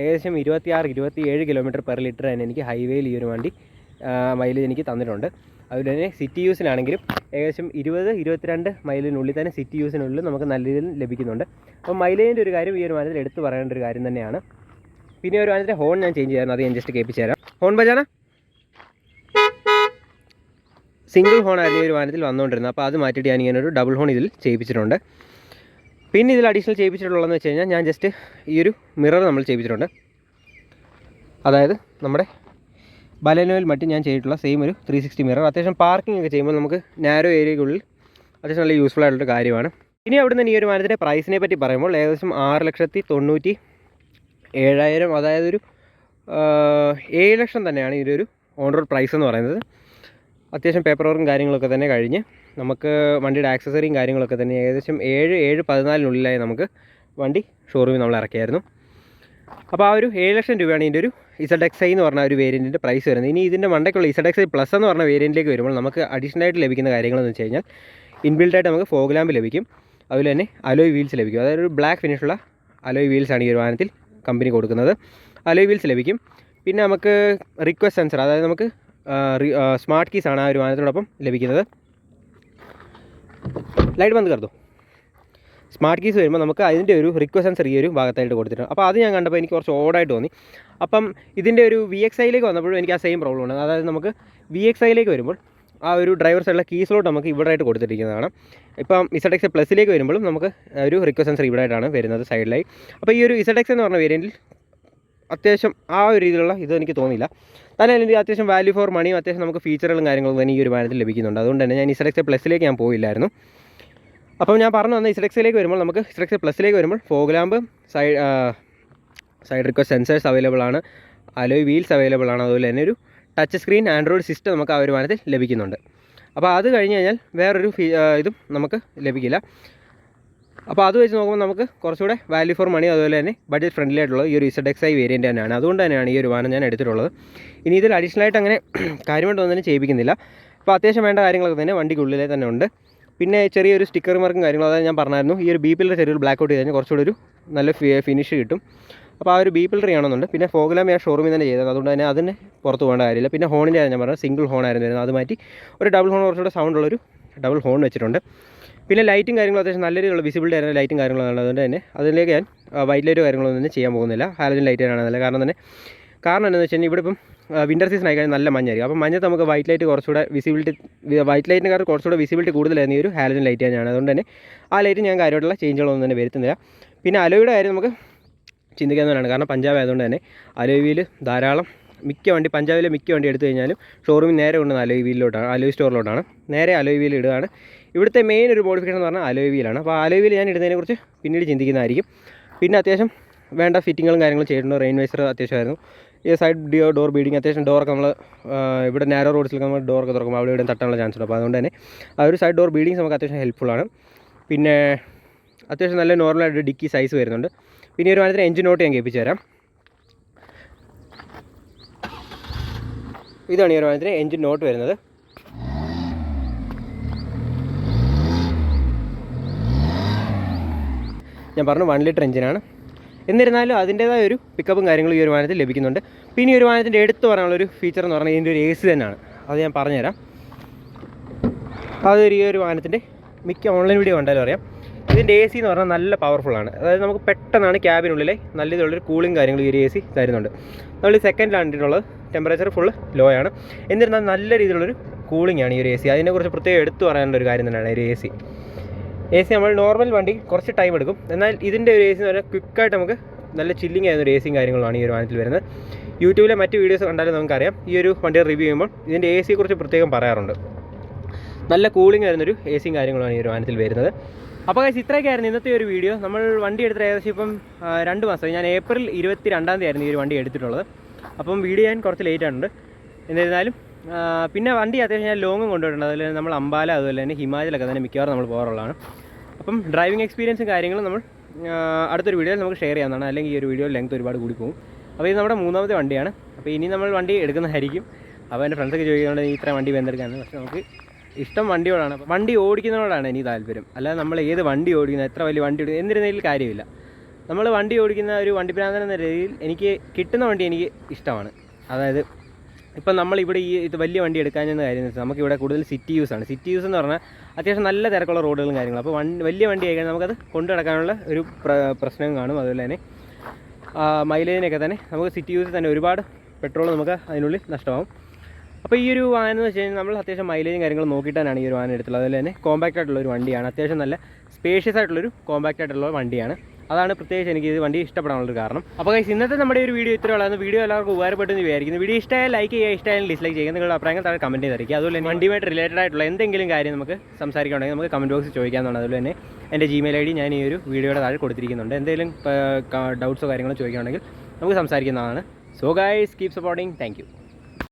ഏകദേശം 26-27 കിലോമീറ്റർ പെർ ലിറ്റർ തന്നെ എനിക്ക് ഹൈവേയിൽ ഈ ഒരു വണ്ടി മൈലേജ് എനിക്ക് തന്നിട്ടുണ്ട്. അതുപോലെ തന്നെ സിറ്റി യൂസിനാണെങ്കിലും ഏകദേശം 20-22 മൈലിനുള്ളിൽ തന്നെ സിറ്റി യൂസിനുള്ളിൽ നമുക്ക് നല്ല രീതിയിൽ ലഭിക്കുന്നുണ്ട്. അപ്പോൾ മൈലേജിൻ്റെ ഒരു കാര്യം ഈ ഒരു വാഹനത്തിൽ എടുത്ത് പറയേണ്ട ഒരു കാര്യം തന്നെയാണ്. പിന്നെ ഒരു വാഹനത്തിൻ്റെ ഹോൺ ഞാൻ ചേഞ്ച് ചെയ്യാറുണ്ട്. അത് ഞാൻ ജസ്റ്റ് കേൾപ്പിച്ച് തരാം. ഹോൺ ബജാന സിംഗിൾ ഹോൺ ആയിരുന്നു ഈ ഒരു വാഹനത്തിൽ വന്നുകൊണ്ടിരുന്നത്. അപ്പോൾ അത് മാറ്റിയിട്ട് ഞാൻ ഇങ്ങനെ ഒരു ഡബിൾ ഹോൺ ഇതിൽ ചെയ്യിപ്പിച്ചിട്ടുണ്ട്. പിന്നെ ഇതിൽ അഡീഷണൽ ചെയ്യിപ്പിച്ചിട്ടുള്ളതെന്ന് വെച്ച് കഴിഞ്ഞാൽ ഞാൻ ജസ്റ്റ് ഈ ഒരു മിറർ നമ്മൾ ചെയ്യിപ്പിച്ചിട്ടുണ്ട്. അതായത് നമ്മുടെ ബലനോയിൽ മറ്റും ഞാൻ ചെയ്തിട്ടുള്ള സെയിം ഒരു 360 മിറർ. അത്യാവശ്യം പാർക്കിംഗ് ഒക്കെ ചെയ്യുമ്പോൾ നമുക്ക് നാരോ ഏരിയയ്ക്കുള്ളിൽ അത്യാവശ്യം നല്ല യൂസ്ഫുൾ ആയിട്ടുള്ളൊരു കാര്യമാണ്. ഇനി അവിടെ നിന്ന് ഈ ഒരു വാഹനത്തിൻ്റെ പ്രൈസിനെ പറ്റി പറയുമ്പോൾ ഏകദേശം 6,97,000, അതായത് ഒരു 7 ലക്ഷം തന്നെയാണ് ഇതിൻ്റെ ഒരു ഓൺ റോഡ് പ്രൈസ് എന്ന് പറയുന്നത്. അത്യാവശ്യം പേപ്പർ വർക്കും കാര്യങ്ങളൊക്കെ തന്നെ കഴിഞ്ഞ് നമുക്ക് വണ്ടിയുടെ ആക്സസറിയും കാര്യങ്ങളൊക്കെ തന്നെ ഏകദേശം 7-14 നമുക്ക് വണ്ടി ഷോറൂമിൽ നമ്മൾ ഇറക്കിയായിരുന്നു. അപ്പോൾ ആ ഒരു 7 ലക്ഷം രൂപയാണ് ഇതിൻ്റെ ഒരു ZXi എന്ന് പറഞ്ഞ ഒരു വേരിയൻറ്റിൻ്റെ പ്രൈസ് വരുന്നത്. ഇനി ഇതിൻ്റെ മണ്ടയ്ക്കുള്ള ZXi പ്ലസ് എന്ന് പറഞ്ഞ വേരിയൻറ്റിലേക്ക് വരുമ്പോൾ നമുക്ക് അഡീഷണൽ ആയിട്ട് ലഭിക്കുന്ന കാര്യങ്ങളെന്ന് വെച്ച് കഴിഞ്ഞാൽ ഇൻബിൽഡായിട്ട് നമുക്ക് ഫോഗ് ലാമ്പ് ലഭിക്കും. അതുപോലെ തന്നെ അലോയ് വീൽസ് ലഭിക്കും. അതായത് ഒരു ബ്ലാക്ക് ഫിനിഷുള്ള അലോയ് വീൽസാണ് ഈ ഒരു വാഹനത്തിൽ കമ്പനി കൊടുക്കുന്നത്. അലോയ് വീൽസ് ലഭിക്കും. പിന്നെ നമുക്ക് റിക്വസ്റ്റ് സെൻസർ, അതായത് നമുക്ക് സ്മാർട്ട് കീസാണ് ആ ഒരു വാഹനത്തോടൊപ്പം ലഭിക്കുന്നത്. ലൈറ്റ് ബന്ദ് കർദോ. സ്മാർട്ട് കീസ് വരുമ്പോൾ നമുക്ക് അതിൻ്റെ ഒരു റിക്വസ്റ്റ് സെൻസർ ഈ ഒരു ഭാഗത്തായിട്ട് കൊടുത്തിട്ടുണ്ട്. അപ്പോൾ അത് ഞാൻ കണ്ടപ്പോൾ എനിക്ക് കുറച്ച് ഓടായിട്ട് തോന്നി. അപ്പം ഇതിൻ്റെ ഒരു VXiയിലേക്ക് വന്നപ്പോഴും എനിക്ക് ആ സെയിം പ്രോബ്ലം ഉണ്ട്. അതായത് നമുക്ക് VXiയിലേക്ക് വരുമ്പോൾ ആ ഒരു ഡ്രൈവർ സൈഡിലെ കീസിലോട്ട് നമുക്ക് ഇവിടെ ആയിട്ട് കൊടുത്തിരിക്കുന്നതാണ്. ഇപ്പം ZXi പ്ലസിലേക്ക് വരുമ്പോഴും നമുക്ക് ഒരു റിക്വസ്റ്റ് സെൻസർ ഇവിടെ ആയിട്ടാണ് വരുന്നത് സൈഡിലായി. അപ്പോൾ ഈ ഒരു ZXi എന്ന് പറഞ്ഞ വേരിയൻറ്റിൽ അത്യാവശ്യം ആ ഒരു രീതിയിലുള്ള ഇത് എനിക്ക് തോന്നിയില്ല. തന്നെ എനിക്ക് അത്യാവശ്യം വാല്യൂ ഫോർ മണിയും അത്യാവശ്യം നമുക്ക് ഫീച്ചറുകളും കാര്യങ്ങളും തന്നെ ഈ ഒരു വാഹനത്തിൽ ലഭിക്കുന്നുണ്ട്. അതുകൊണ്ട് തന്നെ ഞാൻ ZXi പ്ലസിലേക്ക് ഞാൻ പോയില്ലായിരുന്നു. അപ്പം ഞാൻ പറഞ്ഞു വന്ന ZXiയിലേക്ക് വരുമ്പോൾ നമുക്ക് ZXi പ്ലസിലേക്ക് വരുമ്പോൾ fog lamp, side request sensors available ആണ്, അലോയ് വീൽസ് അവൈലബിൾ ആണ്. അതുപോലെ തന്നെ ഒരു ടച്ച് സ്ക്രീൻ ആൻഡ്രോയിഡ് സിസ്റ്റം നമുക്ക് ആ ഒരു വാഹനത്തിൽ ലഭിക്കുന്നുണ്ട്. അപ്പോൾ അത് കഴിഞ്ഞ് കഴിഞ്ഞാൽ വേറൊരു ഇതും നമുക്ക് ലഭിക്കില്ല. അപ്പോൾ അത് വെച്ച് നോക്കുമ്പോൾ നമുക്ക് കുറച്ചുകൂടെ വാല്യൂ ഫോർ മണി അതുപോലെ തന്നെ ബഡ്ജറ്റ് ഫ്രണ്ട്ലി ആയിട്ടുള്ള ഈ ഒരു ZXi വേരിയൻ്റ് തന്നെയാണ്. അതുകൊണ്ട് തന്നെയാണ് ഈ ഒരു വാഹനം ഞാൻ എടുത്തിട്ടുള്ളത്. ഇനി ഇതിൽ അഡീഷണലായിട്ട് അങ്ങനെ കാര്യമായിട്ടൊന്നും തന്നെ ചെയ്യിപ്പിക്കുന്നില്ല. അപ്പോൾ അത്യാവശ്യം വേണ്ട കാര്യങ്ങളൊക്കെ തന്നെ വണ്ടിക്കുള്ളിലെ തന്നെ ഉണ്ട്. പിന്നെ ചെറിയൊരു സ്റ്റിക്കർ മാർക്കും കാര്യങ്ങളും, അതായത് ഞാൻ പറഞ്ഞായിരുന്നു ഈ ഒരു ബി പില്ലർ ചെറിയൊരു ബ്ലാക്ക് ഔട്ട് ചെയ്ത് കഴിഞ്ഞാൽ കുറച്ചുകൂടി ഒരു നല്ല ഫിനിഷ് കിട്ടും. അപ്പോൾ ആ ഒരു ബി പില്ലർ ചെയ്യണമെന്നുണ്ട്. പിന്നെ ഫോഗ് ലാമ്പ് ഞാൻ ഷോറൂമിൽ തന്നെ ചെയ്തത്, അതുകൊണ്ട് തന്നെ അതിന് പുറത്ത് പോകേണ്ട കാര്യമില്ല. പിന്നെ ഹോണിൻ്റെ ഞാൻ പറഞ്ഞത് സിംഗിൾ ഹോൺ ആയിരുന്നു വരുന്നത്. അത് മാറ്റി ഒരു ഡബിൾ ഹോൺ, കുറച്ചുകൂടെ സൗണ്ടുള്ളൊരു ഡബിൾ ഹോൺ വെച്ചിട്ടുണ്ട്. പിന്നെ ലൈറ്റും കാര്യങ്ങളും അത്യാവശ്യം നല്ല രീതിയിലുള്ള വിസിബിലിറ്റി ആയിരുന്ന ലൈറ്റും കാര്യങ്ങളും അതുകൊണ്ട് തന്നെ അതിലേക്ക് ഞാൻ വൈറ്റ് ലൈറ്റ് കാര്യങ്ങളൊന്നും തന്നെ ചെയ്യാൻ പോകുന്നില്ല. ഹാലജൻ ലൈറ്റ് തന്നെയാണ് നല്ല. കാരണം എന്താണെന്ന് വെച്ച് കഴിഞ്ഞാൽ ഇവിടെ ഇപ്പം വിൻ്റർ സീസൺ ആയിക്കഴിഞ്ഞാൽ നല്ല മഞ്ഞായിരിക്കും. അപ്പോൾ മഞ്ഞത്ത് നമുക്ക് വൈറ്റ് ലൈറ്റ് കുറച്ചുകൂടെ വൈറ്റ് ലൈറ്റിനെക്കാൾ കുറച്ചുകൂടെ വിസിബിലിറ്റി കൂടുതലായിരുന്നു ഈ ഒരു ഹാലജൻ ലൈറ്റ് തന്നെയാണ്. അതുകൊണ്ട് തന്നെ ആ ലൈറ്റ് ഞാൻ കാര്യമായിട്ടുള്ള ചേഞ്ചുകളൊന്നും തന്നെ വരുത്തുന്നില്ല. പിന്നെ അലോയുടെ കാര്യം നമുക്ക് ചിന്തിക്കാവുന്നതാണ്. കാരണം പഞ്ചാബ് ആയതുകൊണ്ട് തന്നെ അലോയ് വീല് ധാരാളം പഞ്ചാബിലെ മിക്ക വണ്ടി എടുത്തു കഴിഞ്ഞാലും ഷോറൂമിൽ നേരെ കൊണ്ടുവന്ന അലോയ് വീലിലോട്ടാണ്, അലോയ് സ്റ്റോറിലോട്ടാണ് നേരെ അലോയ് വീൽ ഇടുകയാണ്. ഇവിടുത്തെ മെയിൻ ഒരു മോഡിഫിക്കേഷൻ എന്ന് പറഞ്ഞാൽ അലോയ് വീലാണ്. അപ്പോൾ അലോയ് വീൽ ഞാൻ ഇടുന്നതിനെക്കുറിച്ച് പിന്നീട് ചിന്തിക്കുന്നതായിരിക്കും. പിന്നെ അത്യാവശ്യം വേണ്ട ഫിറ്റിങ്ങുകളും കാര്യങ്ങളും ചെയ്തിട്ടുണ്ട്. റെയിൻ വൈസർ അത്യാവശ്യമായിരുന്നു. ഈ സൈഡ് ഡോർ ബീഡിങ്, അത്യാവശ്യം ഡോറൊക്കെ നമ്മൾ ഇവിടെ നാരോ റോഡ്സിൽ നമ്മൾ ഡോറൊക്കെ തുറക്കുമ്പോൾ അവിടെ ഇവിടെ തട്ടാനുള്ള ചാൻസ് ഉണ്ട്. അപ്പോൾ അതുകൊണ്ട് തന്നെ ആ ഒരു സൈഡ് ഡോർ ബീഡിങ്സ് നമുക്ക് അത്യാവശ്യം ഹെൽപ്ഫുള്ളാണ്. പിന്നെ അത്യാവശ്യം നല്ല നോർമലായിട്ട് ഡിക്കി സൈസ് വരുന്നുണ്ട്. പിന്നെ ഒരു വാഹനത്തിന് എഞ്ചിൻ നോട്ട് ഞാൻ കേൾപ്പിച്ച് തരാം. ഇതാണ് ഈ ഒരു വാഹനത്തിന് എഞ്ചിൻ നോട്ട് വരുന്നത്. ഞാൻ പറഞ്ഞു 1 ലിറ്റർ എഞ്ചിനാണ്. എന്നിരുന്നാലും അതിൻ്റേതായ ഒരു പിക്കപ്പും കാര്യങ്ങളും ഈ ഒരു വാഹനത്തിൽ ലഭിക്കുന്നുണ്ട്. പിന്നെ ഈ ഒരു വാഹനത്തിൻ്റെ എടുത്തു പറയാനുള്ളൊരു ഫീച്ചർ എന്ന് പറഞ്ഞാൽ ഇതിൻ്റെ ഒരു AC തന്നെയാണ്. അത് ഞാൻ പറഞ്ഞുതരാം. അതൊരു ഈ ഒരു വാഹനത്തിൻ്റെ മിക്ക ഓൺലൈൻ വീഡിയോ കണ്ടാലും അറിയാം. ഇതിൻ്റെ AC എന്ന് പറഞ്ഞാൽ നല്ല പവർഫുള്ളാണ്. അതായത് നമുക്ക് പെട്ടെന്നാണ് ക്യാബിനുള്ളിലെ നല്ല ഇതുള്ളൊരു കൂളിംഗ് കാര്യങ്ങൾ ഈ ഒരു AC തരുന്നുണ്ട്. നമ്മൾ സെക്കൻഡിലാണ് ഇട്ടിട്ടുള്ളത്. ടെമ്പറേച്ചർ ഫുള്ള് ലോ ആണ്. എന്നിരുന്നാൽ നല്ല രീതിയിലുള്ളൊരു കൂളിംഗ് ആണ് ഈ ഒരു AC. അതിനെക്കുറിച്ച് പ്രത്യേകം എടുത്തു പറയാനുള്ള ഒരു കാര്യം തന്നെയാണ് ഒരു AC നമ്മൾ നോർമൽ വണ്ടി കുറച്ച് ടൈം എടുക്കും. എന്നാൽ ഇതിൻ്റെ ഒരു AC എന്ന് പറഞ്ഞാൽ ക്വിക്കായിട്ട് നമുക്ക് നല്ല ചില്ലിങ് ആയിരുന്ന ഒരു ACയും കാര്യങ്ങളാണ് ഈ ഒരു വാഹനത്തിൽ വരുന്നത്. യൂട്യൂബിലെ മറ്റ് വീഡിയോസ് കണ്ടാലും നമുക്കറിയാം ഈ ഒരു വണ്ടിയെ റിവ്യൂ ചെയ്യുമ്പോൾ ഇതിൻ്റെ ACയെക്കുറിച്ച് പ്രത്യേകം പറയാറുണ്ട്. നല്ല കൂളിംഗ് ആയിരുന്നൊരു ACയും കാര്യങ്ങളാണ് ഈ ഒരു വാഹനത്തിൽ വരുന്നത്. അപ്പോൾ ഗൈസ് ഇത്രയൊക്കെയായിരുന്നു ഇന്നത്തെ ഒരു വീഡിയോ. നമ്മൾ വണ്ടി എടുത്തിട്ട് ഏകദേശം ഇപ്പം 2 മാസമായി. ഞാൻ ഏപ്രിൽ 22-ാം തീയതി ആയിരുന്നു ഈ ഒരു വണ്ടി എടുത്തിട്ടുള്ളത്. അപ്പം വീഡിയോ ഞാൻ കുറച്ച് ലേറ്റ് ആയിട്ടുണ്ട്. എന്നിരുന്നാലും പിന്നെ വണ്ടി അത്യാവശ്യം ഞാൻ ലോങ്ങും കൊണ്ടുപോയിട്ടുണ്ട്. അതിൽ നമ്മൾ അംബാല അതുപോലെ തന്നെ ഹിമാചലൊക്കെ തന്നെ മിക്കവാറും നമ്മൾ പോകാറുള്ളതാണ്. അപ്പം ഡ്രൈവിംഗ് എക്സ്പീരിയൻസും കാര്യങ്ങളും നമ്മൾ അടുത്തൊരു വീഡിയോയിൽ നമുക്ക് ഷെയർ ചെയ്യാവുന്നതാണ്. അല്ലെങ്കിൽ ഈ ഒരു വീഡിയോ ലെങ്ത് ഒരുപാട് കൂടി പോകും. അപ്പോൾ ഇത് നമ്മുടെ 3ാമത്തെ വണ്ടിയാണ്. അപ്പോൾ ഇനി നമ്മൾ വണ്ടി എടുക്കുന്നതായിരിക്കും. അപ്പോൾ എൻ്റെ ഫ്രണ്ട്സൊക്കെ ചോദിക്കുന്നുണ്ട് നീ ഇത്ര വണ്ടി എന്തെടുക്കാമെന്ന്. പക്ഷേ നമുക്ക് ഇഷ്ടം വണ്ടിയോടാണ്. വണ്ടി ഓടിക്കുന്നതോടാണ് എനിക്ക് താല്പര്യം. അല്ലാതെ നമ്മൾ ഏത് വണ്ടി ഓടിക്കുന്നത് എത്ര വലിയ വണ്ടി ഓടിക്കുന്നത് എന്നിരുന്നതിൽ കാര്യമില്ല. നമ്മൾ വണ്ടി ഓടിക്കുന്ന ഒരു വണ്ടി ഭ്രാന്തൻ എന്ന രീതിയിൽ എനിക്ക് കിട്ടുന്ന വണ്ടി എനിക്ക് ഇഷ്ടമാണ്. അതായത് ഇപ്പം നമ്മളിവിടെ ഇത് വലിയ വണ്ടി എടുക്കാനെന്ന കാര്യം എന്ന് വെച്ചാൽ നമുക്കിവിടെ കൂടുതൽ സിറ്റി യൂസാണ്. സിറ്റി യൂസ് എന്ന് പറഞ്ഞാൽ അത്യാവശ്യം നല്ല തിരക്കുള്ള റോഡുകളും കാര്യങ്ങളും. അപ്പോൾ വലിയ വണ്ടി ആയിക്കഴിഞ്ഞാൽ നമുക്കത് കൊണ്ടു നടക്കാനുള്ള ഒരു പ്രശ്നം കാണും. അതുപോലെ തന്നെ മൈലേജിനൊക്കെ തന്നെ നമുക്ക് സിറ്റി യൂസിൽ തന്നെ ഒരുപാട് പെട്രോൾ നമുക്ക് അതിനുള്ളിൽ നഷ്ടമാകും. അപ്പോൾ ഈ ഒരു വാഹനം എന്ന് വെച്ച് കഴിഞ്ഞാൽ നമ്മൾ അത്യാവശ്യം മൈലേജും കാര്യങ്ങളും നോക്കിയിട്ടാണ് ഈ ഒരു വാഹനം എടുത്തുള്ളത്. അതുപോലെ തന്നെ കോമ്പാക്റ്റ് ആയിട്ടുള്ളൊരു വണ്ടിയാണ്. അത്യാവശ്യം നല്ല സ്പേഷ്യസ് ആയിട്ടുള്ളൊരു കോമ്പാക്റ്റ് ആയിട്ടുള്ള വണ്ടിയാണ്. അതാണ് പ്രത്യേകിച്ച് എനിക്ക് ഇത് വണ്ടി ഇഷ്ടപ്പെടാനുള്ളൊരു കാരണം. അപ്പോൾ ഗൈസ് ഇന്നത്തെ നമ്മുടെ ഒരു വീഡിയോ ഇത്രയുള്ളൂ. വീഡിയോ എല്ലാവർക്കും ഉപകാരപ്പെട്ടെന്ന് വിചാരിക്കുന്നു. വീഡിയോ ഇഷ്ടമായാൽ ലൈക്ക് ചെയ്യുക, ഇഷ്ടമായാലും ഡിസ്ലൈക്ക് ചെയ്യുക. നിങ്ങളുടെ അഭിപ്രായങ്ങൾ താഴെ കമൻറ്റ് ചെയ്തിരിക്കുക. അതുപോലെ തന്നെ വണ്ടിയുമായിട്ട് റിലേറ്റഡ് ആയിട്ടുള്ള എന്തെങ്കിലും കാര്യം നമുക്ക് സംസാരിക്കുകയാണെങ്കിൽ നമുക്ക് കമൻറ്റ് ബോക്സിൽ ചോദിക്കാവുന്നതാണ്. അതുപോലെ തന്നെ എൻ്റെ Gmail ID ഞാൻ ഈ ഒരു വീഡിയോയുടെ താഴെ കൊടുത്തിരിക്കുന്നുണ്ട്. എന്തെങ്കിലും ഡൗട്ട്സോ കാര്യങ്ങളോ ചോദിക്കുകയാണെങ്കിൽ നമുക്ക് സംസാരിക്കുന്നതാണ്. So guys keep supporting. Thank U.